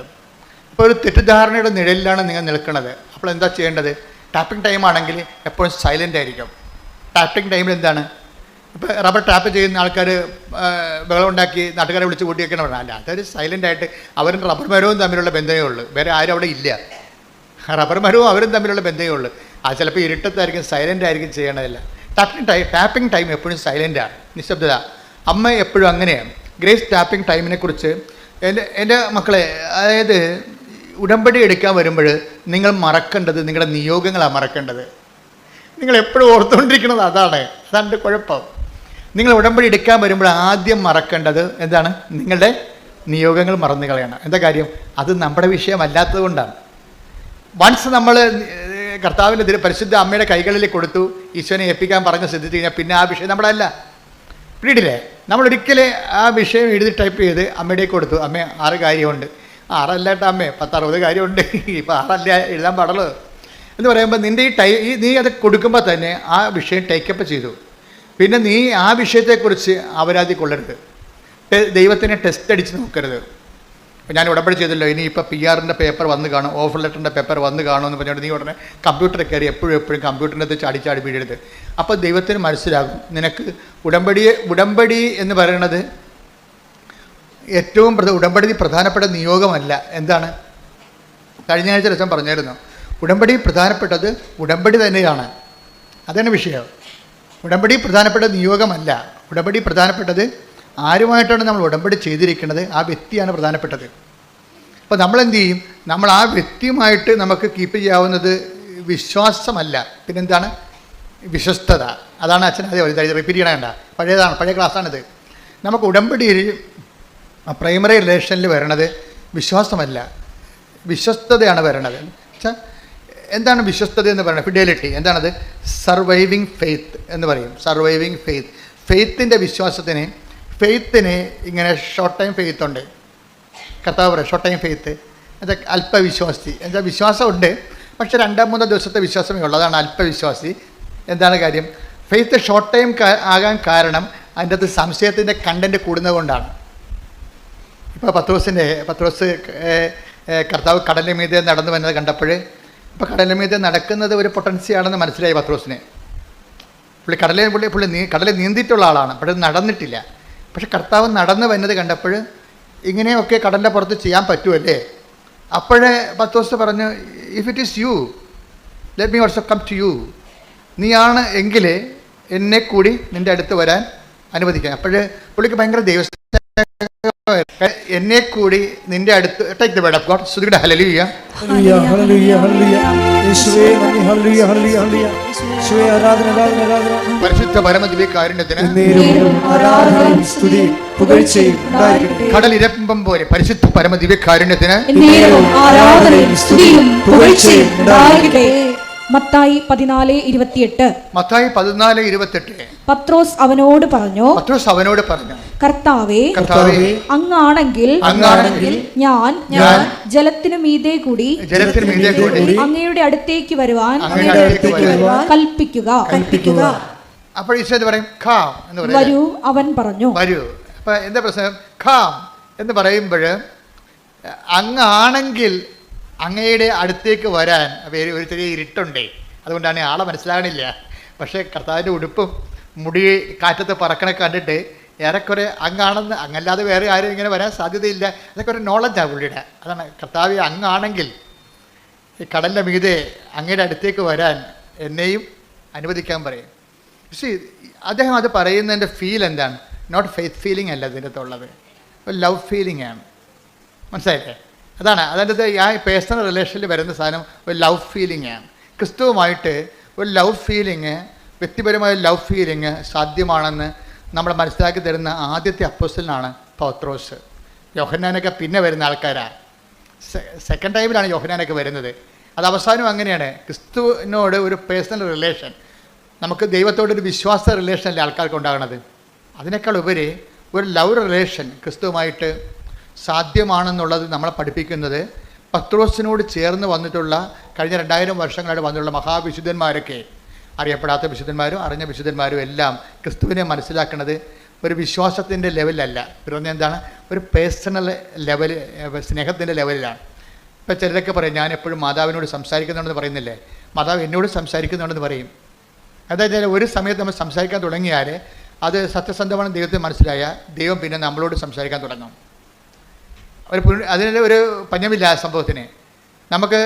ഇപ്പോൾ ഒരു തെറ്റിദ്ധാരണയുടെ നിഴലിലാണ് നിങ്ങൾ നിൽക്കുന്നത്. അപ്പോൾ എന്താ ചെയ്യേണ്ടത്? ടാപ്പിംഗ് ടൈം ആണെങ്കിൽ എപ്പോഴും സൈലൻ്റ് ആയിരിക്കും. ടാപ്പിംഗ് ടൈമിൽ എന്താണ്? ഇപ്പോൾ റബ്ബർ ടാപ്പ് ചെയ്യുന്ന ആൾക്കാർ ബഹളം ഉണ്ടാക്കി നാട്ടുകാരെ വിളിച്ച് കൂട്ടിയൊക്കെയാണ് പറഞ്ഞാൽ, അല്ല, അതൊരു സൈലൻ്റായിട്ട് അവരും റബ്ബർ മരവും തമ്മിലുള്ള ബന്ധമേ ഉള്ളൂ. വേറെ ആരും അവിടെ ഇല്ല. റബ്ബർ മരവും അവരും തമ്മിലുള്ള ബന്ധമേ ഉള്ളൂ. അത് ചിലപ്പോൾ ഇരുട്ടത്തായിരിക്കും, സൈലൻ്റ് ആയിരിക്കും ചെയ്യണതില്ല. ടാപ്പിംഗ് ടൈം എപ്പോഴും സൈലൻ്റാണ്, നിശബ്ദത. അമ്മ എപ്പോഴും അങ്ങനെയാണ്. ഗ്രേസ് ടാപ്പിംഗ് ടൈമിനെ കുറിച്ച് എൻ്റെ മക്കളെ, അതായത് ഉടമ്പടി എടുക്കാൻ വരുമ്പോൾ നിങ്ങൾ മറക്കേണ്ടത് നിങ്ങളുടെ നിയോഗങ്ങളാണ് മറക്കേണ്ടത്. നിങ്ങൾ എപ്പോഴും ഓർത്തുകൊണ്ടിരിക്കുന്നത് അതാണ് എൻ്റെ കുഴപ്പം. നിങ്ങൾ ഉടമ്പടി എടുക്കാൻ വരുമ്പോൾ ആദ്യം മറക്കേണ്ടത് എന്താണ്? നിങ്ങളുടെ നിയോഗങ്ങൾ മറന്നു കളയണം. എന്താ കാര്യം? അത് നമ്മുടെ വിഷയമല്ലാത്തത് കൊണ്ടാണ്. വൺസ് നമ്മൾ കർത്താവിൻ്റെ പരിശുദ്ധ അമ്മയുടെ കൈകളിൽ കൊടുത്തു, ഈശോനെ ഏൽപ്പിക്കാൻ പറഞ്ഞ് ശ്രദ്ധിച്ചു കഴിഞ്ഞാൽ പിന്നെ ആ വിഷയം നമ്മുടെ അല്ല. പിടിയില്ലേ? നമ്മളൊരിക്കലും ആ വിഷയം എഴുതി ടൈപ്പ് ചെയ്ത് അമ്മയുടെ കൊടുത്തു, അമ്മ 6 കാര്യമുണ്ട്. 6 അല്ലാട്ട അമ്മേ, 10-60 കാര്യമുണ്ട്, ഇപ്പോൾ 6 അല്ല എഴുതാൻ പാടുള്ളൂ എന്ന് പറയുമ്പോൾ നിൻ്റെ നീ അത് കൊടുക്കുമ്പോൾ തന്നെ ആ വിഷയം ടേക്കപ്പ് ചെയ്തു. പിന്നെ നീ ആ വിഷയത്തെക്കുറിച്ച് അപരാധി കൊള്ളരുത്. ദൈവത്തിനെ ടെസ്റ്റ് അടിച്ച് നോക്കരുത്. ഇപ്പോൾ ഞാൻ ഉടമ്പടി ചെയ്തല്ലോ, ഇനി ഇപ്പോൾ PR-ൻ്റെ പേപ്പർ വന്ന് കാണും, ഓഫർ ലെറ്ററിൻ്റെ പേപ്പർ വന്ന് കാണുമെന്ന് പറഞ്ഞുകൊണ്ട് നീ ഉടനെ കമ്പ്യൂട്ടറിൽ കയറി എപ്പോഴും കമ്പ്യൂട്ടറിൻ്റെ അത് ചാടി വീഴരുത്. അപ്പോൾ ദൈവത്തിന് മനസ്സിലാകും നിനക്ക് ഉടമ്പടി എന്ന് പറയുന്നത് ഏറ്റവും ഉടമ്പടി പ്രധാനപ്പെട്ട നിയോഗമല്ല. എന്താണ്? കഴിഞ്ഞ ആഴ്ച ലക്ഷം പറഞ്ഞായിരുന്നു, ഉടമ്പടി പ്രധാനപ്പെട്ടത് ഉടമ്പടി തന്നെയാണ്. അതാണ് വിഷയം. ഉടമ്പടി പ്രധാനപ്പെട്ട നിയോഗമല്ല. ഉടമ്പടി പ്രധാനപ്പെട്ടത് ആരുമായിട്ടാണ് നമ്മൾ ഉടമ്പടി ചെയ്തിരിക്കുന്നത്, ആ വ്യക്തിയാണ് പ്രധാനപ്പെട്ടത്. അപ്പോൾ നമ്മളെന്ത് ചെയ്യും? നമ്മൾ ആ വ്യക്തിയുമായിട്ട് നമുക്ക് കീപ്പ് ചെയ്യാവുന്നത് വിശ്വാസമല്ല, പിന്നെന്താണ്? വിശ്വസ്തത. അതാണ് അച്ഛൻ അതേ റിപ്പീറ്റ് ചെയ്യണേണ്ട, പഴയ ക്ലാസ്സാണിത്. നമുക്ക് ഉടമ്പടിയിൽ പ്രൈമറി റിലേഷനിൽ വരണത് വിശ്വാസമല്ല, വിശ്വസ്തതയാണ് വരണത്. വെച്ചാൽ എന്താണ് വിശ്വസ്തത എന്ന് പറയുന്നത്? ഫിഡലിറ്റി. എന്താണത്? സർവൈവിങ് ഫെയ്ത്ത് എന്ന് പറയും. Surviving faith. ഫെയ്ത്തിന് ഇങ്ങനെ ഷോർട്ട് ടൈം ഫെയ്ത്ത് ഉണ്ട്. കർത്താവ് പറയും ഷോർട്ട് ടൈം ഫെയ്ത്ത് എന്താ? അല്പവിശ്വാസി. എന്താ? വിശ്വാസമുണ്ട്, പക്ഷെ 2-3 ദിവസത്തെ വിശ്വാസമേ ഉള്ളൂ. അതാണ് അല്പവിശ്വാസി. എന്താണ് കാര്യം? ഫെയ്ത്ത് ഷോർട്ട് ടൈം ആകാൻ കാരണം അതിൻ്റെ അകത്ത് സംശയത്തിൻ്റെ കണ്ടൻറ്റ് കൂടുന്നത് കൊണ്ടാണ്. ഇപ്പോൾ പത്രോസ് കർത്താവ് കടലിന് മീതെ നടന്നു വന്നത് കണ്ടപ്പോൾ, ഇപ്പോൾ കടലിന് മീതെ നടക്കുന്നത് ഒരു പൊട്ടൻസിയാണെന്ന് മനസ്സിലായി പത്രോസിന്. കടലിൽ നീന്തിയിട്ടുള്ള ആളാണ്, പക്ഷേ നടന്നിട്ടില്ല. പക്ഷെ കർത്താവ് നടന്നു വരുന്നത് കണ്ടപ്പോൾ ഇങ്ങനെയൊക്കെ കടലിൻ്റെ പുറത്ത് ചെയ്യാൻ പറ്റുമല്ലേ? അപ്പോഴേ പത്രോസ് പറഞ്ഞു, if it is you let me also come to you. നീയാണ് എങ്കിൽ എന്നെ കൂടി നിൻ്റെ അടുത്ത് വരാൻ അനുവദിക്കാം. അപ്പോഴേ പുള്ളിക്ക് ഭയങ്കര എന്നെ കൂടി നിൻ്റെ അടുത്ത്. Take the word of God. സ്തുതിയുടെ ഹല്ലേലൂയ. ഹല്ലേലൂയ ഹല്ലേലൂയ ഹല്ലേലൂയ. യേശുവേ നന്ദി. ഹല്ലേലൂയ ഹല്ലേലൂയ ഹല്ലേലൂയ. യേശുവേ ആരാധന ആരാധന ആരാധന. പരിശുദ്ധ പരമദിവ്യകാരുണ്യത്തിന് ആരാധനയും സ്തുതിയും പുകഴ്ചയും ഉണ്ടായിരിക്കട്ടെ. കടലിരമ്പം പോലെ പരിശുദ്ധ പരമദിവ്യകാരുണ്യത്തിന് ആരാധനയും സ്തുതിയും പുകഴ്ചയും ഉണ്ടായിരിക്കട്ടെ. മത്തായി 14:28. മത്തായി 14:28. പത്രോസ് അവനോട് പറഞ്ഞു, കർത്താവേ, അങ്ങാണെങ്കിൽ ഞാൻ ജലത്തിനു മീതെ കൂടി അങ്ങയുടെ അടുത്തേക്ക് വരുവാൻ കൽപ്പിക്കുക. അപ്പോൾ ഈശോ പറയും ഖാം എന്ന് പറയും. വരൂ, അവൻ പറഞ്ഞു. വരൂ. അപ്പൊ എന്താ പ്രശ്നം? ഖാം എന്ന് പറയുമ്പോൾ അങ്ങാണെങ്കിൽ അങ്ങയുടെ അടുത്തേക്ക് വരാൻ ഒരു ചെറിയ ഇരുട്ടുണ്ടേ, അതുകൊണ്ടാണ് ആളെ മനസ്സിലാകണില്ല. പക്ഷേ കർത്താവിൻ്റെ ഉടുപ്പും മുടി കാറ്റത്ത് പറക്കണ കണ്ടിട്ട് ഏറെക്കുറെ അങ്ങാണെന്ന്, അങ്ങല്ലാതെ വേറെ ആരും ഇങ്ങനെ വരാൻ സാധ്യതയില്ല. അതൊക്കെ ഒരു നോളജാണ് പുള്ളിയുടെ. അതാണ് കർത്താവ് അങ്ങാണെങ്കിൽ ഈ കടലിൻ്റെ മീതെ അങ്ങയുടെ അടുത്തേക്ക് വരാൻ എന്നെയും അനുവദിക്കാൻ പറയും. പക്ഷേ അദ്ദേഹം അത് പറയുന്നതിൻ്റെ ഫീൽ എന്താണ്? നോട്ട് ഫെയ്ത്ത് ഫീലിംഗ് അല്ല ഇതിൻ്റെ അകത്തുള്ളത്, ഒരു ലവ് ഫീലിംഗ് ആണ്. മനസ്സിലായില്ലേ? അതാണ് അതിൻ്റെ ആ പേഴ്സണൽ റിലേഷനിൽ വരുന്ന സാധനം ഒരു ലവ് ഫീലിംഗ് ആണ്. ക്രിസ്തുവുമായിട്ട് ഒരു ലവ് ഫീലിംഗ്, വ്യക്തിപരമായ ലവ് ഫീലിംഗ് സാധ്യമാണെന്ന് നമ്മൾ മനസ്സിലാക്കി തരുന്ന ആദ്യത്തെ അപ്പോസ്തലനാണ് പത്രോസ്. യോഹന്നാനൊക്കെ പിന്നെ വരുന്ന ആൾക്കാരാണ്. സെക്കൻഡ് ടൈമിലാണ് യോഹന്നാനൊക്കെ വരുന്നത്. അത് അവസാനം അങ്ങനെയാണ്. ക്രിസ്തുവിനോട് ഒരു പേഴ്സണൽ റിലേഷൻ, നമുക്ക് ദൈവത്തോടൊരു വിശ്വാസ റിലേഷനല്ലേ ആൾക്കാർക്ക് ഉണ്ടാകുന്നത്. അതിനേക്കാൾ ഉപരി ഒരു ലവ് റിലേഷൻ ക്രിസ്തുവുമായിട്ട് സാധ്യമാണെന്നുള്ളത് നമ്മളെ പഠിപ്പിക്കുന്നത് പത്രോസിനോട് ചേർന്ന് വന്നിട്ടുള്ള കഴിഞ്ഞ 2000 വർഷങ്ങളായിട്ട് വന്നിട്ടുള്ള മഹാവിശുദ്ധന്മാരൊക്കെ, അറിയപ്പെടാത്ത വിശുദ്ധന്മാരും അറിഞ്ഞ വിശുദ്ധന്മാരും എല്ലാം ക്രിസ്തുവിനെ മനസ്സിലാക്കുന്നത് ഒരു വിശ്വാസത്തിൻ്റെ ലെവലിലല്ല, പിന്നെ എന്താണ്, ഒരു പേഴ്സണൽ ലെവൽ, സ്നേഹത്തിൻ്റെ ലെവലിലാണ്. ഇപ്പോൾ ചിലരൊക്കെ പറയും ഞാൻ എപ്പോഴും മാതാവിനോട് സംസാരിക്കുന്നുണ്ടെന്ന് പറയുന്നില്ലേ, മാതാവ് എന്നോട് സംസാരിക്കുന്നുണ്ടെന്ന് പറയും. അതായത് ഒരു സമയത്ത് നമ്മൾ സംസാരിക്കാൻ തുടങ്ങിയാൽ അത് സത്യസന്ധമാണ് ദൈവത്തിന് മനസ്സിലായാൽ ദൈവം പിന്നെ നമ്മളോട് സംസാരിക്കാൻ തുടങ്ങും. അതിന് ഒരു പഞ്ഞമില്ല ആ സംഭവത്തിന്. നമുക്ക്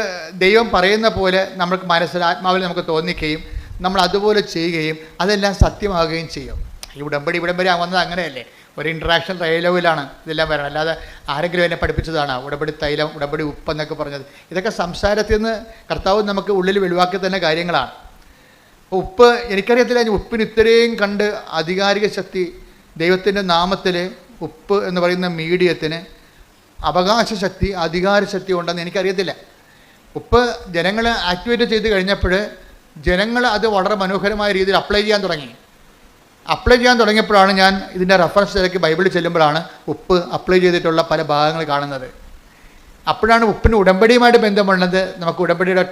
ദൈവം പറയുന്ന പോലെ നമുക്ക് ആത്മാവിൽ നമുക്ക് തോന്നിക്കുകയും നമ്മൾ അതുപോലെ ചെയ്യുകയും അതെല്ലാം സത്യമാകുകയും ചെയ്യും. ഈ ഉടമ്പടി വന്നത് അങ്ങനെയല്ലേ, ഒരു ഇൻട്രാക്ഷൻ ലെവലാണ് ഇതെല്ലാം വരണം. അല്ലാതെ ആരെങ്കിലും എന്നെ പഠിപ്പിച്ചതാണ് ഉടമ്പടി തൈലം, ഉടമ്പടി ഉപ്പ് എന്നൊക്കെ പറഞ്ഞത്. ഇതൊക്കെ സംസാരത്തിൽ നിന്ന് കർത്താവ് നമുക്ക് ഉള്ളിൽ വെളിവാക്കി തന്നെ കാര്യങ്ങളാണ്. ഉപ്പ് എനിക്കറിയത്തില്ല, ഉപ്പിന് ഇത്രയും കണ്ട് ആധികാരിക ശക്തി ദൈവത്തിൻ്റെ നാമത്തിൽ ഉപ്പ് എന്ന് പറയുന്ന മീഡിയത്തിന് അവകാശ ശക്തി, അധികാര ശക്തി ഉണ്ടെന്ന് എനിക്കറിയത്തില്ല. ഉപ്പ് ജനങ്ങൾ ആക്ടിവേറ്റ് ചെയ്ത് കഴിഞ്ഞപ്പോൾ ജനങ്ങൾ അത് വളരെ മനോഹരമായ രീതിയിൽ അപ്ലൈ ചെയ്യാൻ തുടങ്ങിയപ്പോഴാണ് ഞാൻ ഇതിൻ്റെ റെഫറൻസിലേക്ക് ബൈബിളിൽ ചെല്ലുമ്പോഴാണ് ഉപ്പ് അപ്ലൈ ചെയ്തിട്ടുള്ള പല ഭാഗങ്ങൾ കാണുന്നത്. അപ്പോഴാണ് ഉപ്പിന് ഉടമ്പടിയുമായിട്ട് ബന്ധമുള്ളത്, നമുക്ക് ഉടമ്പടിയുടെ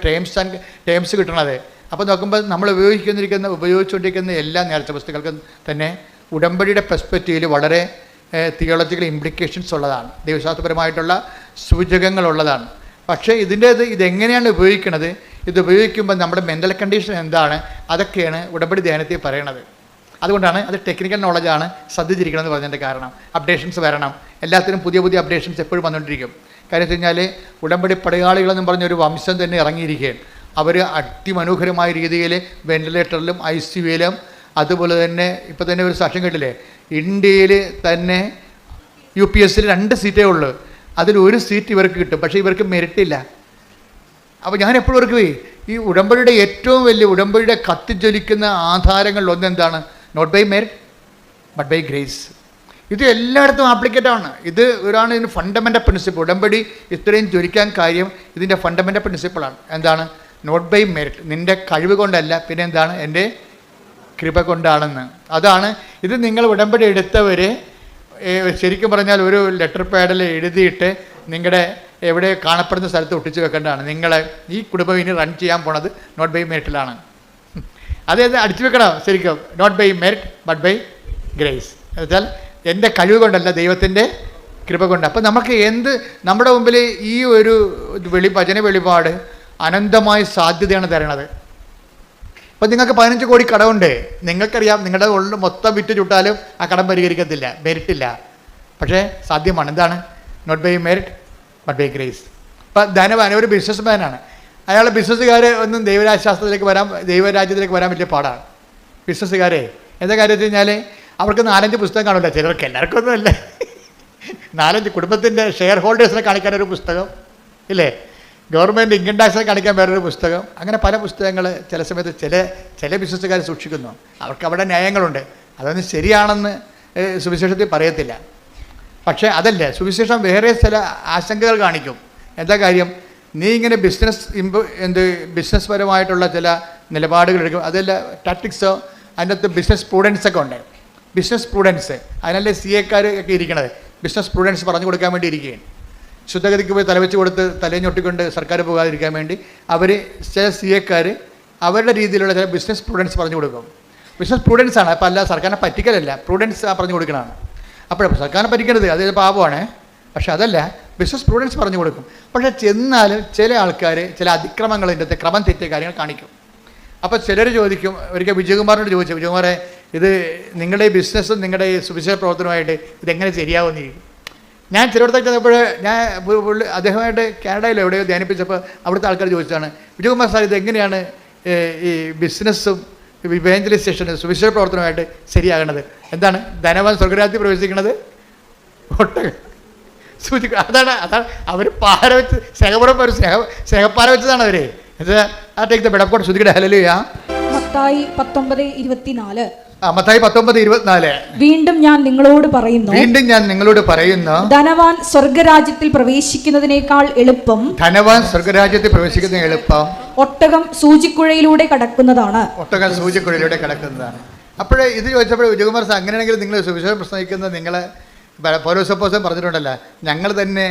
ടേംസ് കിട്ടണത്. അപ്പോൾ നോക്കുമ്പോൾ നമ്മൾ ഉപയോഗിച്ചുകൊണ്ടിരിക്കുന്ന എല്ലാ നേർച്ച വസ്തുക്കൾക്കും തന്നെ ഉടമ്പടിയുടെ പെർസ്പെക്റ്റീവിൽ വളരെ തിയോളജിക്കൽ ഇംപ്ലിക്കേഷൻസ് ഉള്ളതാണ്, ദൈവശാസ്ത്രപരമായിട്ടുള്ള സൂചകങ്ങളുള്ളതാണ്. പക്ഷേ ഇതെങ്ങനെയാണ് ഉപയോഗിക്കുന്നത്, ഇത് ഉപയോഗിക്കുമ്പോൾ നമ്മുടെ മെൻ്റൽ കണ്ടീഷൻ എന്താണ്, അതൊക്കെയാണ് ഉടമ്പടി ധ്യാനത്തിൽ പറയണത്. അതുകൊണ്ടാണ് അത് ടെക്നിക്കൽ നോളജാണ്, ശ്രദ്ധിച്ചിരിക്കണമെന്ന് പറഞ്ഞതിൻ്റെ കാരണം. അപ്ഡേഷൻസ് വരണം, എല്ലാത്തിനും പുതിയ അപ്ഡേഷൻസ് എപ്പോഴും വന്നുകൊണ്ടിരിക്കും. കാര്യം വെച്ച് കഴിഞ്ഞാൽ ഉടമ്പടി പടയാളികളെന്നും പറഞ്ഞൊരു വംശം തന്നെ ഇറങ്ങിയിരിക്കുകയാണ്. അവർ അതിമനോഹരമായ രീതിയിൽ വെന്റിലേറ്ററിലും ICUയിലും, അതുപോലെ തന്നെ ഇപ്പോൾ തന്നെ ഒരു സാക്ഷ്യം കേട്ടില്ലേ, ഇന്ത്യയിൽ തന്നെ UPSC 2 സീറ്റേ ഉള്ളൂ, അതിൽ1 സീറ്റ് ഇവർക്ക് കിട്ടും, പക്ഷേ ഇവർക്ക് മെറിറ്റില്ല. അപ്പോൾ ഞാൻ എപ്പോഴും ഓർക്കുക, ഈ ഉടമ്പടിയുടെ ഏറ്റവും വലിയ ഉടമ്പടിയുടെ കത്തിജ്വലിക്കുന്ന ആധാരങ്ങളിൽ എന്താണ്? Not by merit but by grace. ഇത് എല്ലായിടത്തും ആപ്ലിക്കേറ്റാണ്. ഇതിന് ഫണ്ടമെൻ്റൽ പ്രിൻസിപ്പിൾ. ഉടമ്പടി ഇത്രയും ജ്വലിക്കാൻ കാര്യം ഇതിൻ്റെ ഫണ്ടമെൻ്റൽ പ്രിൻസിപ്പിളാണ്. എന്താണ്? നോട്ട് ബൈ മെറിറ്റ്, നിൻ്റെ കഴിവ് കൊണ്ടല്ല, പിന്നെ എന്താണ്, എൻ്റെ കൃപ കൊണ്ടാണെന്ന്. അതാണ് ഇത്. നിങ്ങൾ ഉടമ്പടി എടുത്തവർ ശരിക്കും പറഞ്ഞാൽ ഒരു ലെറ്റർ പാഡിൽ എഴുതിയിട്ട് നിങ്ങളുടെ എവിടെ കാണപ്പെടുന്ന സ്ഥലത്ത് ഒട്ടിച്ച് വെക്കേണ്ടതാണ്. നിങ്ങളെ ഈ കുടുംബം ഇനി റൺ ചെയ്യാൻ പോണത് നോട്ട് ബൈ മെറിറ്റിലാണ്. അതായത് അടിച്ചു വെക്കണം ശരിക്കും, not by merit but by grace. എന്നുവെച്ചാൽ എൻ്റെ കഴിവ് കൊണ്ടല്ല, ദൈവത്തിൻ്റെ കൃപ കൊണ്ട്. അപ്പം നമുക്ക് നമ്മുടെ മുമ്പിൽ ഈ ഒരു ഭജന വെളിപാട് അനന്തമായ സാധ്യതയാണ് തരണത്. അപ്പം നിങ്ങൾക്ക് 15 കോടി കടമുണ്ട്, നിങ്ങൾക്കറിയാം നിങ്ങളുടെ ഉള്ളിൽ മൊത്തം വിറ്റ് ചുട്ടാലും ആ കടം പരിഹരിക്കത്തില്ല, മെറിറ്റില്ല. പക്ഷേ സാധ്യമാണ്. എന്താണ്? Not by merit but by grace. ഇപ്പം ധനവാൻ ഒരു ബിസിനസ് മാനാണ്, അയാൾ ബിസിനസ്സുകാർ ഒന്നും ദൈവരാജ്യത്തിലേക്ക് വരാൻ വലിയ പാടാണ്. ബിസിനസ്സുകാരെ എന്താ കാര്യം വെച്ച് കഴിഞ്ഞാൽ അവർക്ക് 4-5 പുസ്തകം കാണില്ല, ചിലർക്ക്, എല്ലാവർക്കും ഒന്നുമല്ല. 4-5 കുടുംബത്തിൻ്റെ ഷെയർ ഹോൾഡേഴ്സിനെ കാണിക്കാനൊരു പുസ്തകം ഇല്ലേ, ഗവൺമെൻറ് ഇൻകം ടാക്സിനെ കാണിക്കാൻ വേറൊരു പുസ്തകം, അങ്ങനെ പല പുസ്തകങ്ങൾ ചില സമയത്ത് ചില ബിസിനസ്സുകാർ സൂക്ഷിക്കുന്നു. അവർക്ക് അവിടെ ന്യായങ്ങളുണ്ട്, അതൊന്നും ശരിയാണെന്ന് സുവിശേഷത്തിൽ പറയത്തില്ല. പക്ഷേ അതല്ല, സുവിശേഷം വേറെ ചില ആശങ്കകൾ കാണിക്കും. എന്താ കാര്യം? നീ ഇങ്ങനെ ബിസിനസ് പരമായിട്ടുള്ള ചില നിലപാടുകൾ എടുക്കും, അതല്ല ടാക്ടിക്സോ, അതിനകത്ത് ബിസിനസ് പ്രൂഡൻസൊക്കെ ഉണ്ട്. ബിസിനസ് പ്രൂഡൻസ്, അതിനല്ലേ CA ഒക്കെ ഇരിക്കണത്. ബിസിനസ് പ്രൂഡൻസ് പറഞ്ഞു കൊടുക്കാൻ വേണ്ടി ഇരിക്കുകയാണ്. ശുദ്ധഗതിക്ക് പോയി തലവെച്ച് കൊടുത്ത് തലയും ഞൊട്ടിക്കൊണ്ട് സർക്കാർ പോകാതിരിക്കാൻ വേണ്ടി അവർ ചില CA അവരുടെ രീതിയിലുള്ള ചില ബിസിനസ് പ്രൂഡൻസ് പറഞ്ഞു കൊടുക്കും. ബിസിനസ് പ്രൂഡൻസാണ്, അപ്പോൾ അല്ല സർക്കാരിനെ പറ്റിക്കലല്ല, പ്രൂഡൻസ് പറഞ്ഞു കൊടുക്കണതാണ്. അപ്പോഴപ്പോൾ സർക്കാരിനെ പറ്റിക്കരുത്, അത് പാപമാണ്. പക്ഷേ അതല്ല, ബിസിനസ് പ്രൂഡൻസ് പറഞ്ഞു കൊടുക്കും. പക്ഷേ ചെന്നാലും ചില ആൾക്കാർ ചില അതിക്രമങ്ങളിൻ്റെ അകത്ത് ക്രമം തെറ്റിയ കാര്യങ്ങൾ കാണിക്കും. അപ്പോൾ ചിലർ ചോദിക്കും, ഒരിക്കൽ വിജയകുമാറിനോട് ചോദിച്ചു, വിജയകുമാറെ ഇത് നിങ്ങളുടെ ഈ ബിസിനസ്സും നിങ്ങളുടെ ഈ സുവിശേഷ പ്രവർത്തനവുമായിട്ട് ഇതെങ്ങനെ ശരിയാവുമെന്ന് ചോദിക്കും. ഞാൻ ചിലയിടത്തേക്ക് ചെന്നപ്പോൾ അദ്ദേഹമായിട്ട് കാനഡയിൽ എവിടെയോ ധ്യാനിപ്പിച്ചപ്പോൾ അവിടുത്തെ ആൾക്കാർ ചോദിച്ചതാണ്, വിജയകുമാർ സാർ ഇതെങ്ങനെയാണ് ഈ ബിസിനസ്സും ഇവാഞ്ചലൈസേഷൻ, സുവിശേഷ പ്രവർത്തനമായിട്ട് ശരിയാകണത്. എന്താണ്? ധനവാൻ സ്വർഗരാജ്യത്തിൽ പ്രവേശിക്കുന്നത് ഒട്ടകം സൂചിക്കുക. അതാണ് അവർ പാര വെച്ച് സ്നേഹപുരം ഒരു സ്നേഹപ്പാര വെച്ചതാണ് അവർ. ടേക്ക് ദ ബെഡക്കോട്ട് ശ്രുതിയുടെ ഹല്ലേലൂയ. മത്തായി 19:24. മത്തായി 19:24. വീണ്ടും ഞാൻ നിങ്ങളോട് പറയുന്നു, ധനവാൻ സ്വർഗരാജ്യത്തിൽ പ്രവേശിക്കുന്നതിനേക്കാൾ എളുപ്പം ഒട്ടകം സൂചിക്കുഴയിലൂടെ കടക്കുന്നതാണ്. അപ്പോഴേ ഇത് ചോദിച്ചപ്പോൾ വിജയകുമാർ സാർ, അങ്ങനെയാണെങ്കിൽ നിങ്ങൾ സുവിശേഷം പ്രസംഗിക്കുന്നത് നിങ്ങളെ പൗലോസപ്പോസ്തലൻ പറഞ്ഞിട്ടുണ്ടല്ലോ, ഞങ്ങൾ തന്നെ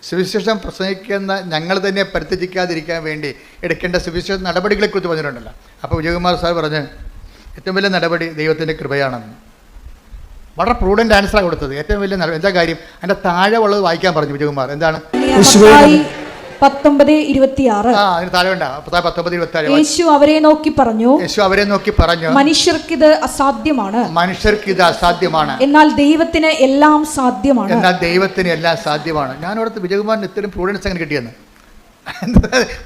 സുവിശേഷം പ്രസംഗിക്കുന്ന ഞങ്ങൾ തന്നെ പരിത്യജിക്കാതിരിക്കാൻ വേണ്ടി എടുക്കേണ്ട സുവിശേഷ നടപടികളെക്കുറിച്ച് പറഞ്ഞിട്ടുണ്ടല്ലോ. അപ്പോൾ വിജയകുമാർ സാർ പറഞ്ഞ് ഏറ്റവും വലിയ നടപടി ദൈവത്തിൻ്റെ കൃപയാണെന്ന്. വളരെ പ്രൂഡൻ്റ് ആൻസറാണ് കൊടുത്തത്. ഏറ്റവും വലിയ എന്താ കാര്യം? അതിൻ്റെ താഴെ ഉള്ളത് വായിക്കാൻ പറഞ്ഞു വിജയകുമാർ. എന്താണ്? 19:26. അതിന് താഴെ ഉണ്ടാ 19:26. യേശു അവരെ നോക്കി പറഞ്ഞു, മനുഷ്യർക്കിത് അസാധ്യമാണ്, എന്നാൽ ദൈവത്തിന് എല്ലാം സാധ്യമാണ്. ഞാനോടത്ത് വിജയകുമാറിന് ഇത്രയും പ്രൂഡൻസ് അങ്ങനെ കിട്ടിയെന്ന്.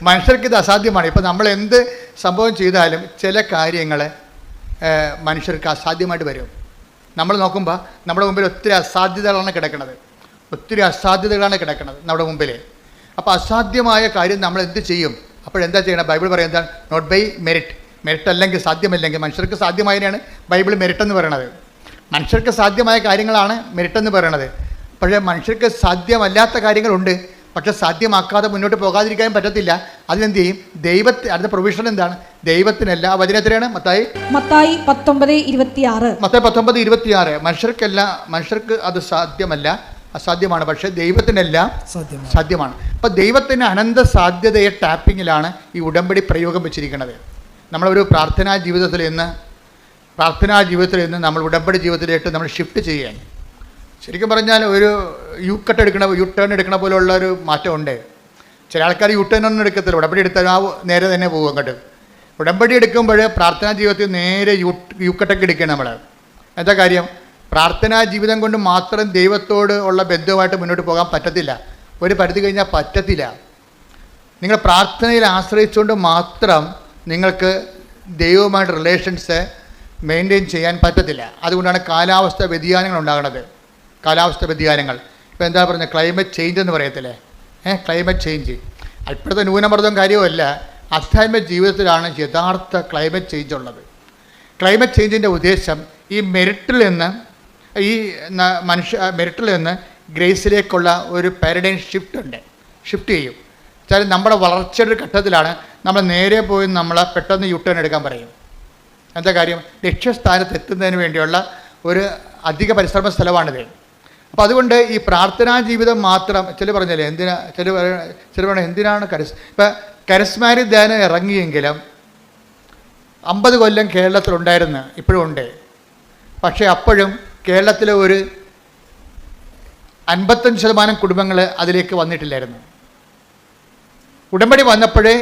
മനുഷ്യർക്കിത് അസാധ്യമാണ്. ഇപ്പം നമ്മൾ എന്ത് സംഭവം ചെയ്താലും ചില കാര്യങ്ങൾ മനുഷ്യർക്ക് അസാധ്യമായിട്ട് വരും. നമ്മൾ നോക്കുമ്പോൾ നമ്മുടെ മുമ്പിൽ ഒത്തിരി അസാധ്യതകളാണ് കിടക്കുന്നത് നമ്മുടെ മുമ്പിൽ. അപ്പോൾ അസാധ്യമായ കാര്യം നമ്മൾ എന്ത് ചെയ്യും? അപ്പോഴെന്താ ചെയ്യണം? ബൈബിൾ പറയും എന്താണ്? നോട്ട് ബൈ മെറിറ്റ് അല്ലെങ്കിൽ സാധ്യമല്ലെങ്കിൽ. മനുഷ്യർക്ക് സാധ്യമായതിനാണ് ബൈബിൾ മെറിറ്റ് എന്ന് പറയണത്. മനുഷ്യർക്ക് സാധ്യമായ കാര്യങ്ങളാണ് മെറിറ്റ് എന്ന് പറയണത്. പക്ഷേ മനുഷ്യർക്ക് സാധ്യമല്ലാത്ത കാര്യങ്ങളുണ്ട്. പക്ഷെ സാധ്യമാക്കാതെ മുന്നോട്ട് പോകാതിരിക്കാൻ പറ്റത്തില്ല. അതിനെന്ത് ചെയ്യും? അടുത്ത പ്രൊവിഷൻ എന്താണ്? ദൈവത്തിനല്ല. വചനത്തിലാണ് മത്തായി 19:26. മനുഷ്യർക്ക് അത് അസാധ്യമാണ്, പക്ഷേ ദൈവത്തിനെല്ലാം സാധ്യമാണ്. അപ്പം ദൈവത്തിൻ്റെ അനന്ത സാധ്യതയെ ടാപ്പിങ്ങിലാണ് ഈ ഉടമ്പടി പ്രയോഗം വെച്ചിരിക്കുന്നത്. നമ്മളൊരു പ്രാർത്ഥനാ ജീവിതത്തിൽ നിന്ന് നമ്മൾ ഉടമ്പടി ജീവിതത്തിലേക്ക് നമ്മൾ ഷിഫ്റ്റ് ചെയ്യാൻ, ശരിക്കും പറഞ്ഞാൽ ഒരു യു ടേൺ എടുക്കണ പോലുള്ള ഒരു മാറ്റമുണ്ട്. ചില ആൾക്കാർ യു ടേൺ ഒന്നും എടുക്കത്തില്ല, ഉടമ്പടി എടുത്താൽ നേരെ തന്നെ പോകും അങ്ങോട്ട്. ഉടമ്പടി എടുക്കുമ്പോൾ പ്രാർത്ഥനാ ജീവിതത്തിൽ നേരെ യു കട്ടൊക്കെ എടുക്കണം നമ്മൾ. എന്താ കാര്യം? പ്രാർത്ഥനാ ജീവിതം കൊണ്ട് മാത്രം ദൈവത്തോട് ഉള്ള ബന്ധവുമായിട്ട് മുന്നോട്ട് പോകാൻ പറ്റത്തില്ല. ഒരു പരിധി കഴിഞ്ഞാൽ പറ്റത്തില്ല. നിങ്ങൾ പ്രാർത്ഥനയിൽ ആശ്രയിച്ചുകൊണ്ട് മാത്രം നിങ്ങൾക്ക് ദൈവവുമായിട്ട് റിലേഷൻസ് മെയിൻറ്റെയിൻ ചെയ്യാൻ പറ്റത്തില്ല. അതുകൊണ്ടാണ് കാലാവസ്ഥ വ്യതിയാനങ്ങൾ ഉണ്ടാകുന്നത്. ഇപ്പോൾ എന്താ പറഞ്ഞത്? ക്ലൈമറ്റ് ചേഞ്ച് എന്ന് പറയത്തില്ലേ? ക്ലൈമറ്റ് ചേഞ്ച് ഇപ്പോഴത്തെ ന്യൂനമർദ്ദം കാര്യവുമല്ല, അധ്യാത്മ ജീവിതത്തിലാണ് യഥാർത്ഥ ക്ലൈമറ്റ് ചേഞ്ച് ഉള്ളത്. ക്ലൈമറ്റ് ചേഞ്ചിൻ്റെ ഉദ്ദേശം ഈ മെറിറ്റിൽ നിന്ന് ഗ്രേസിലേക്കുള്ള ഒരു പാരഡൈം ഷിഫ്റ്റ് ചെയ്യും. വെച്ചാൽ നമ്മുടെ വളർച്ചയുടെ ഒരു ഘട്ടത്തിലാണ് നമ്മൾ നേരെ പോയി നമ്മളെ പെട്ടെന്ന് യു ടേൺ എടുക്കാൻ പറയും. എന്താ കാര്യം? ലക്ഷ്യസ്ഥാനത്ത് എത്തുന്നതിന് വേണ്ടിയുള്ള ഒരു അധിക പരിശ്രമ സ്ഥലമാണിത്. അപ്പോൾ അതുകൊണ്ട് ഈ പ്രാർത്ഥനാ ജീവിതം മാത്രം പറഞ്ഞല്ലേ എന്തിനാണ് ഇപ്പം കരിസ്മാറ്റിക് ധ്യാനം ഇറങ്ങിയെങ്കിലും 50 കൊല്ലം കേരളത്തിലുണ്ടായിരുന്നു, ഇപ്പോഴും ഉണ്ട്. പക്ഷേ അപ്പോഴും കേരളത്തിലെ ഒരു 55% കുടുംബങ്ങൾ അതിലേക്ക് വന്നിട്ടില്ലായിരുന്നു. ഉടമ്പടി വന്നപ്പോഴേ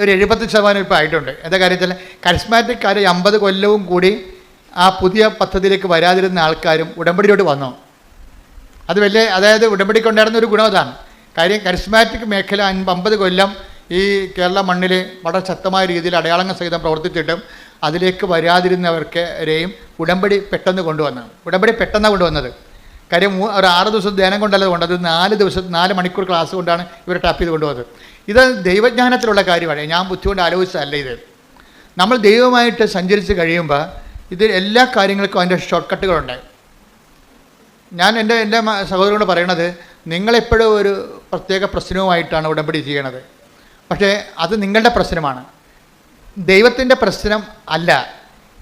ഒരു 75% ഇപ്പോൾ ആയിട്ടുണ്ട്. എന്താ കാര്യത്തിൽ കരിസ്മാറ്റിക്കാർ 50 കൊല്ലവും കൂടി ആ പുതിയ പദ്ധതിയിലേക്ക് വരാതിരുന്ന ആൾക്കാരും ഉടമ്പടിയിലോട്ട് വന്നു. അതായത് ഉടമ്പടിക്കുണ്ടായിരുന്ന ഒരു ഗുണം അതാണ്. കാര്യം കരിസ്മാറ്റിക് മേഖല 50 കൊല്ലം ഈ കേരള മണ്ണിൽ വളരെ ശക്തമായ രീതിയിൽ അടയാളങ്ങൾ സഹിതം പ്രവർത്തിച്ചിട്ടും അതിലേക്ക് വരാതിരുന്നവർക്കെയും ഉടമ്പടി പെട്ടെന്ന് കൊണ്ടുവന്നത്. കാര്യം ഒരു 6 ദിവസം ധ്യാനം കൊണ്ടല്ല കൊണ്ടത്, 4 മണിക്കൂർ ക്ലാസ് കൊണ്ടാണ് ഇവർ ടാപ്പ് ചെയ്ത് കൊണ്ടുവന്നത്. ഇത് ദൈവജ്ഞാനത്തിലുള്ള കാര്യമാണ്. ഞാൻ ബുദ്ധി കൊണ്ട് ആലോചിച്ചതല്ല ഇത്. നമ്മൾ ദൈവമായിട്ട് സഞ്ചരിച്ച് കഴിയുമ്പോൾ ഇത് എല്ലാ കാര്യങ്ങൾക്കും അതിൻ്റെ ഷോർട്ട് കട്ടുകളുണ്ട്. ഞാൻ എൻ്റെ സഹോദരനോട് പറയണത്, നിങ്ങളെപ്പോഴും ഒരു പ്രത്യേക പ്രശ്നവുമായിട്ടാണ് ഉടമ്പടി ചെയ്യണത്. പക്ഷേ അത് നിങ്ങളുടെ പ്രശ്നമാണ്, ദൈവത്തിൻ്റെ പ്രശ്നം അല്ല.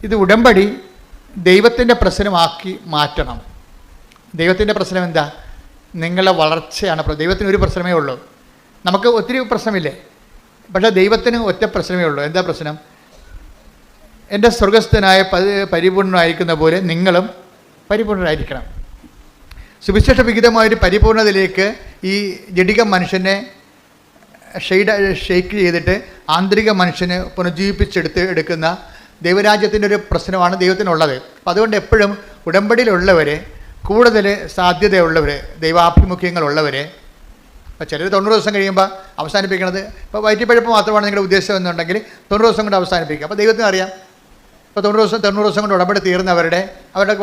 ഇത് ഉടമ്പടി ദൈവത്തിൻ്റെ പ്രശ്നമാക്കി മാറ്റണം. ദൈവത്തിൻ്റെ പ്രശ്നം എന്താ? നിങ്ങളുടെ വളർച്ചയാണ്. ദൈവത്തിന് ഒരു പ്രശ്നമേ ഉള്ളൂ. നമുക്ക് ഒത്തിരി പ്രശ്നമില്ലേ, പക്ഷേ ദൈവത്തിന് ഒറ്റ പ്രശ്നമേ ഉള്ളൂ. എന്താ പ്രശ്നം? എൻ്റെ സ്വർഗസ്ഥനായ പരിപൂർണനായിരിക്കുന്ന പോലെ നിങ്ങളും പരിപൂർണരായിരിക്കണം. സുവിശേഷ വിഹിതമായൊരു പരിപൂർണതയിലേക്ക് ഈ ജഡിക മനുഷ്യനെ ഷെയ്ക്ക് ചെയ്തിട്ട് ആന്തരിക മനുഷ്യനെ പുനർജീവിപ്പിച്ചെടുക്കുന്ന ദൈവരാജ്യത്തിൻ്റെ ഒരു പ്രശ്നമാണ് ദൈവത്തിനുള്ളത്. അപ്പോൾ അതുകൊണ്ട് എപ്പോഴും ഉടമ്പടിയിലുള്ളവരെ, കൂടുതൽ സാധ്യതയുള്ളവർ, ദൈവാഭിമുഖ്യങ്ങളുള്ളവരെ ഇപ്പോൾ ചിലർ 90 ദിവസം കഴിയുമ്പോൾ അവസാനിപ്പിക്കുന്നത്, ഇപ്പോൾ വയറ്റിപ്പഴുപ്പ് മാത്രമാണ് നിങ്ങളുടെ ഉദ്ദേശം എന്നുണ്ടെങ്കിൽ 90 ദിവസം കൊണ്ട് അവസാനിപ്പിക്കുക. അപ്പോൾ ദൈവത്തിന് അറിയാം, ഇപ്പോൾ 90 ദിവസം കൊണ്ട് ഉടമ്പടി തീർന്നവരുടെ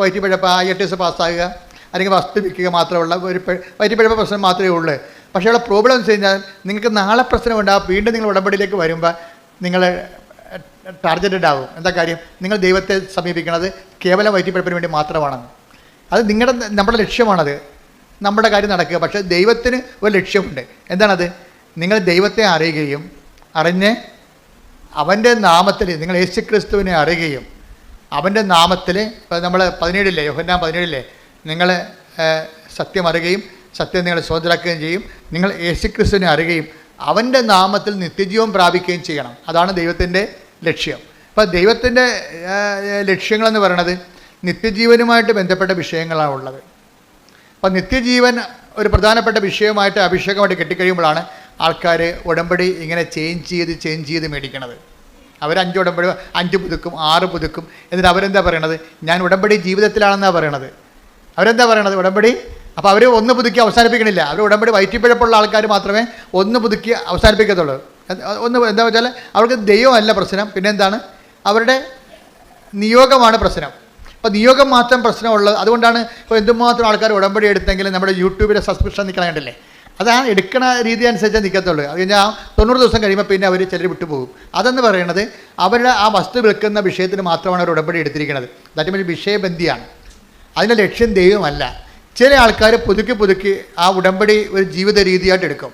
വയറ്റിപ്പഴുപ്പ് 8 ദിവസം പാസ്സാകുക അല്ലെങ്കിൽ വസ്തുവിക്കുക മാത്രമുള്ള ഒരു വയറ്റിപ്പഴുപ്പ് പ്രശ്നം മാത്രമേ ഉള്ളൂ. പക്ഷേ ഉള്ള പ്രോബ്ലം എന്ന് വെച്ച് കഴിഞ്ഞാൽ നിങ്ങൾക്ക് നാളെ പ്രശ്നമുണ്ടാകും. വീണ്ടും നിങ്ങൾ ഉടമ്പടിയിലേക്ക് വരുമ്പോൾ നിങ്ങൾ ടാർഗറ്റഡ് ആകും. എന്താ കാര്യം? നിങ്ങൾ ദൈവത്തെ സമീപിക്കുന്നത് കേവലം വയറ്റിപ്പഴുപ്പിന് വേണ്ടി മാത്രമാണെന്ന്. അത് നമ്മുടെ ലക്ഷ്യമാണത്, നമ്മുടെ കാര്യം നടക്കുക. പക്ഷേ ദൈവത്തിന് ഒരു ലക്ഷ്യമുണ്ട്. എന്താണത്? നിങ്ങൾ ദൈവത്തെ അറിയുകയും അറിഞ്ഞ് അവൻ്റെ നാമത്തിൽ നിങ്ങൾ യേശുക്രിസ്തുവിനെ അറിയുകയും അവൻ്റെ നാമത്തിൽ, ഇപ്പോൾ നമ്മൾ 17 യോഹന്നാൻ 17 നിങ്ങൾ സത്യം അറിയുകയും സത്യം നിങ്ങൾ സ്വതന്ത്രമാക്കുകയും ചെയ്യും. നിങ്ങൾ യേശുക്രിസ്തുവിനെ അറിയുകയും അവൻ്റെ നാമത്തിൽ നിത്യജീവൻ പ്രാപിക്കുകയും ചെയ്യണം. അതാണ് ദൈവത്തിൻ്റെ ലക്ഷ്യം. അപ്പോൾ ദൈവത്തിൻ്റെ ലക്ഷ്യങ്ങളെന്ന് പറയുന്നത് നിത്യജീവനുമായിട്ട് ബന്ധപ്പെട്ട വിഷയങ്ങളാണ് ഉള്ളത്. അപ്പോൾ നിത്യജീവൻ ഒരു പ്രധാനപ്പെട്ട വിഷയമായിട്ട് അഭിഷേകമായിട്ട് കെട്ടിക്കഴിയുമ്പോഴാണ് ആൾക്കാർ ഉടമ്പടി ഇങ്ങനെ ചേഞ്ച് ചെയ്ത് മേടിക്കണത്. അവർ 5 ഉടമ്പടി 5 പുതുക്കും 6 പുതുക്കും. എന്നിട്ട് അവരെന്താ പറയണത്? ഞാൻ ഉടമ്പടി ജീവിതത്തിലാണെന്നാണ് പറയണത്. അവരെന്താ പറയണത്? ഉടമ്പടി. അപ്പോൾ അവർ 1 പുതുക്കി അവസാനിപ്പിക്കണില്ല. അവർ ഉടമ്പടി വയറ്റിപ്പഴപ്പുള്ള ആൾക്കാർ മാത്രമേ 1 പുതുക്കി അവസാനിപ്പിക്കത്തുള്ളൂ. എന്താ വെച്ചാൽ അവർക്ക് ദൈവമല്ല പ്രശ്നം, പിന്നെ എന്താണ്? അവരുടെ നിയോഗമാണ് പ്രശ്നം. അപ്പോൾ നിയോഗം മാത്രം പ്രശ്നമുള്ളത്. അതുകൊണ്ടാണ് ഇപ്പോൾ എന്തുമാത്രം ആൾക്കാർ ഉടമ്പടി എടുത്തെങ്കിലും നമ്മുടെ യൂട്യൂബിലെ സബ്സ്ക്രിപ്ഷൻ നിൽക്കണേണ്ടല്ലേ, അതാണ് എടുക്കണ രീതി അനുസരിച്ച് നിൽക്കത്തുള്ളൂ. അത് കഴിഞ്ഞാൽ 90 ദിവസം കഴിയുമ്പോൾ പിന്നെ അവർ ചിലർ വിട്ടുപോകും. അതെന്ന് പറയുന്നത് അവരുടെ ആ വസ്തു വിൽക്കുന്ന വിഷയത്തിന് മാത്രമാണ് അവർ ഉടമ്പടി എടുത്തിരിക്കുന്നത്. ദാറ്റ് മീൻസ് വിഷയബന്ധിയാണ്. അതിൻ്റെ ലക്ഷ്യം ദൈവമല്ല. ചില ആൾക്കാർ പുതുക്കി ആ ഉടമ്പടി ഒരു ജീവിത രീതിയായിട്ട് എടുക്കും.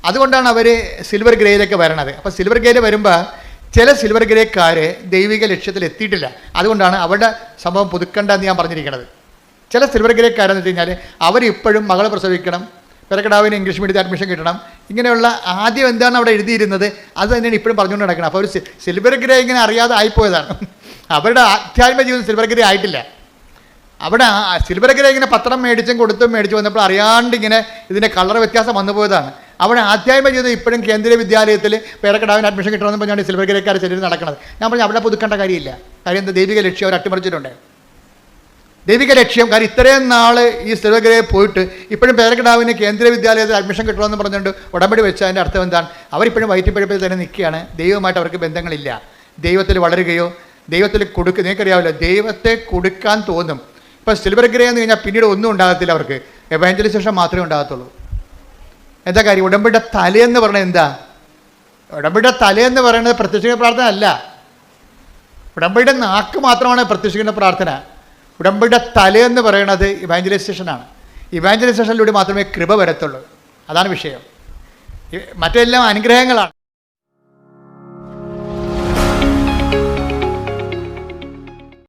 അതുകൊണ്ടാണ് അവർ സിൽവർ ഗ്രേയിലേക്ക് വരണത്. അപ്പോൾ സിൽവർ ഗ്രേയിൽ വരുമ്പോൾ ചില സിൽവർ ഗ്രേക്കാർ ദൈവിക ലക്ഷ്യത്തിൽ എത്തിയിട്ടില്ല. അതുകൊണ്ടാണ് അവരുടെ സംഭവം പുതുക്കണ്ടെന്ന് ഞാൻ പറഞ്ഞിരിക്കുന്നത്. ചില സിൽവർ ഗ്രേക്കാരെന്ന് വെച്ച് കഴിഞ്ഞാൽ അവരിപ്പോഴും മകളെ പ്രസവിക്കണം, പെരക്കടാവിന് ഇംഗ്ലീഷ് മീഡിയത്തിൽ അഡ്മിഷൻ കിട്ടണം, ഇങ്ങനെയുള്ള ആദ്യം എന്താണ് അവിടെ എഴുതിയിരുന്നത് അത് തന്നെയാണ് ഇപ്പോഴും പറഞ്ഞുകൊണ്ട് നടക്കണം. അപ്പോൾ ഒരു സിൽവർ ഗ്രേ ഇങ്ങനെ അറിയാതെ ആയിപ്പോയതാണ്. അവരുടെ ആധ്യാത്മിക ജീവിതം സിൽവർ ഗ്രേ ആയിട്ടില്ല. അവിടെ സിൽവർ ഗ്രേ ഇങ്ങനെ പത്രം മേടിച്ചു വന്നപ്പോൾ അറിയാണ്ട് ഇങ്ങനെ ഇതിൻ്റെ കളർ വ്യത്യാസം വന്നു പോയതാണ്. അവിടെ ആധ്യാത്മിക ജീവിതം ഇപ്പോഴും കേന്ദ്രീയ വിദ്യാലയത്തിൽ പേരക്കടാവിന് അഡ്മിഷൻ കിട്ടണമെന്ന് പറഞ്ഞാൽ സിൽവർ ഗ്രേക്കാർ ചിലർ നടക്കുന്നത്. ഞാൻ പറഞ്ഞു അവിടെ പുതുക്കേണ്ട കാര്യമില്ല. കാര്യം എന്താ? ദൈവിക ലക്ഷ്യം അവർ അട്ടിമറിച്ചിട്ടുണ്ട്. ദൈവിക ലക്ഷ്യം. കാര്യം ഇത്രയും നാൾ ഈ സിൽവർ ഗ്രേ പോയിട്ട് ഇപ്പോഴും പേരക്കടാവിന് കേന്ദ്രീയ വിദ്യാലയത്തിൽ അഡ്മിഷൻ കിട്ടണമെന്ന് പറഞ്ഞുകൊണ്ട് ഉടമ്പടി വെച്ചതിൻ്റെ അർത്ഥം എന്താണ്? അവരിപ്പോഴും വയറ്റിപ്പഴുപ്പിൽ തന്നെ നിൽക്കുകയാണ്. ദൈവമായിട്ട് അവർക്ക് ബന്ധങ്ങളില്ല. ദൈവത്തിൽ വളരുകയോ ദൈവത്തിൽ നിങ്ങൾക്കറിയാവില്ല, ദൈവത്തെ കൊടുക്കാൻ തോന്നും. ഇപ്പോൾ സിൽവർ ഗ്രേ എന്ന് കഴിഞ്ഞാൽ പിന്നീട് ഒന്നും ഉണ്ടാകത്തില്ല. അവർക്ക് എവാഞ്ചലൈസേഷൻ മാത്രമേ ഉണ്ടാകത്തുള്ളൂ. എന്താ കാര്യം? ഉടമ്പടിയുടെ തലയെന്ന് പറയുന്നത് എന്താ? ഉടമ്പടിയുടെ തലയെന്ന് പറയുന്നത് പ്രത്യക്ഷിക്കുന്ന പ്രാർത്ഥന അല്ല. ഉടമ്പടിയുടെ നാക്ക് മാത്രമാണ് പ്രത്യക്ഷിക്കുന്ന പ്രാർത്ഥന. ഉടമ്പടിയുടെ തലയെന്ന് പറയുന്നത് ഇവാഞ്ചലൈസേഷനാണ്. ഇവാഞ്ചലൈസേഷനിലൂടെ മാത്രമേ കൃപ വരത്തുള്ളൂ. അതാണ് വിഷയം. മറ്റെല്ലാം അനുഗ്രഹങ്ങളാണ്.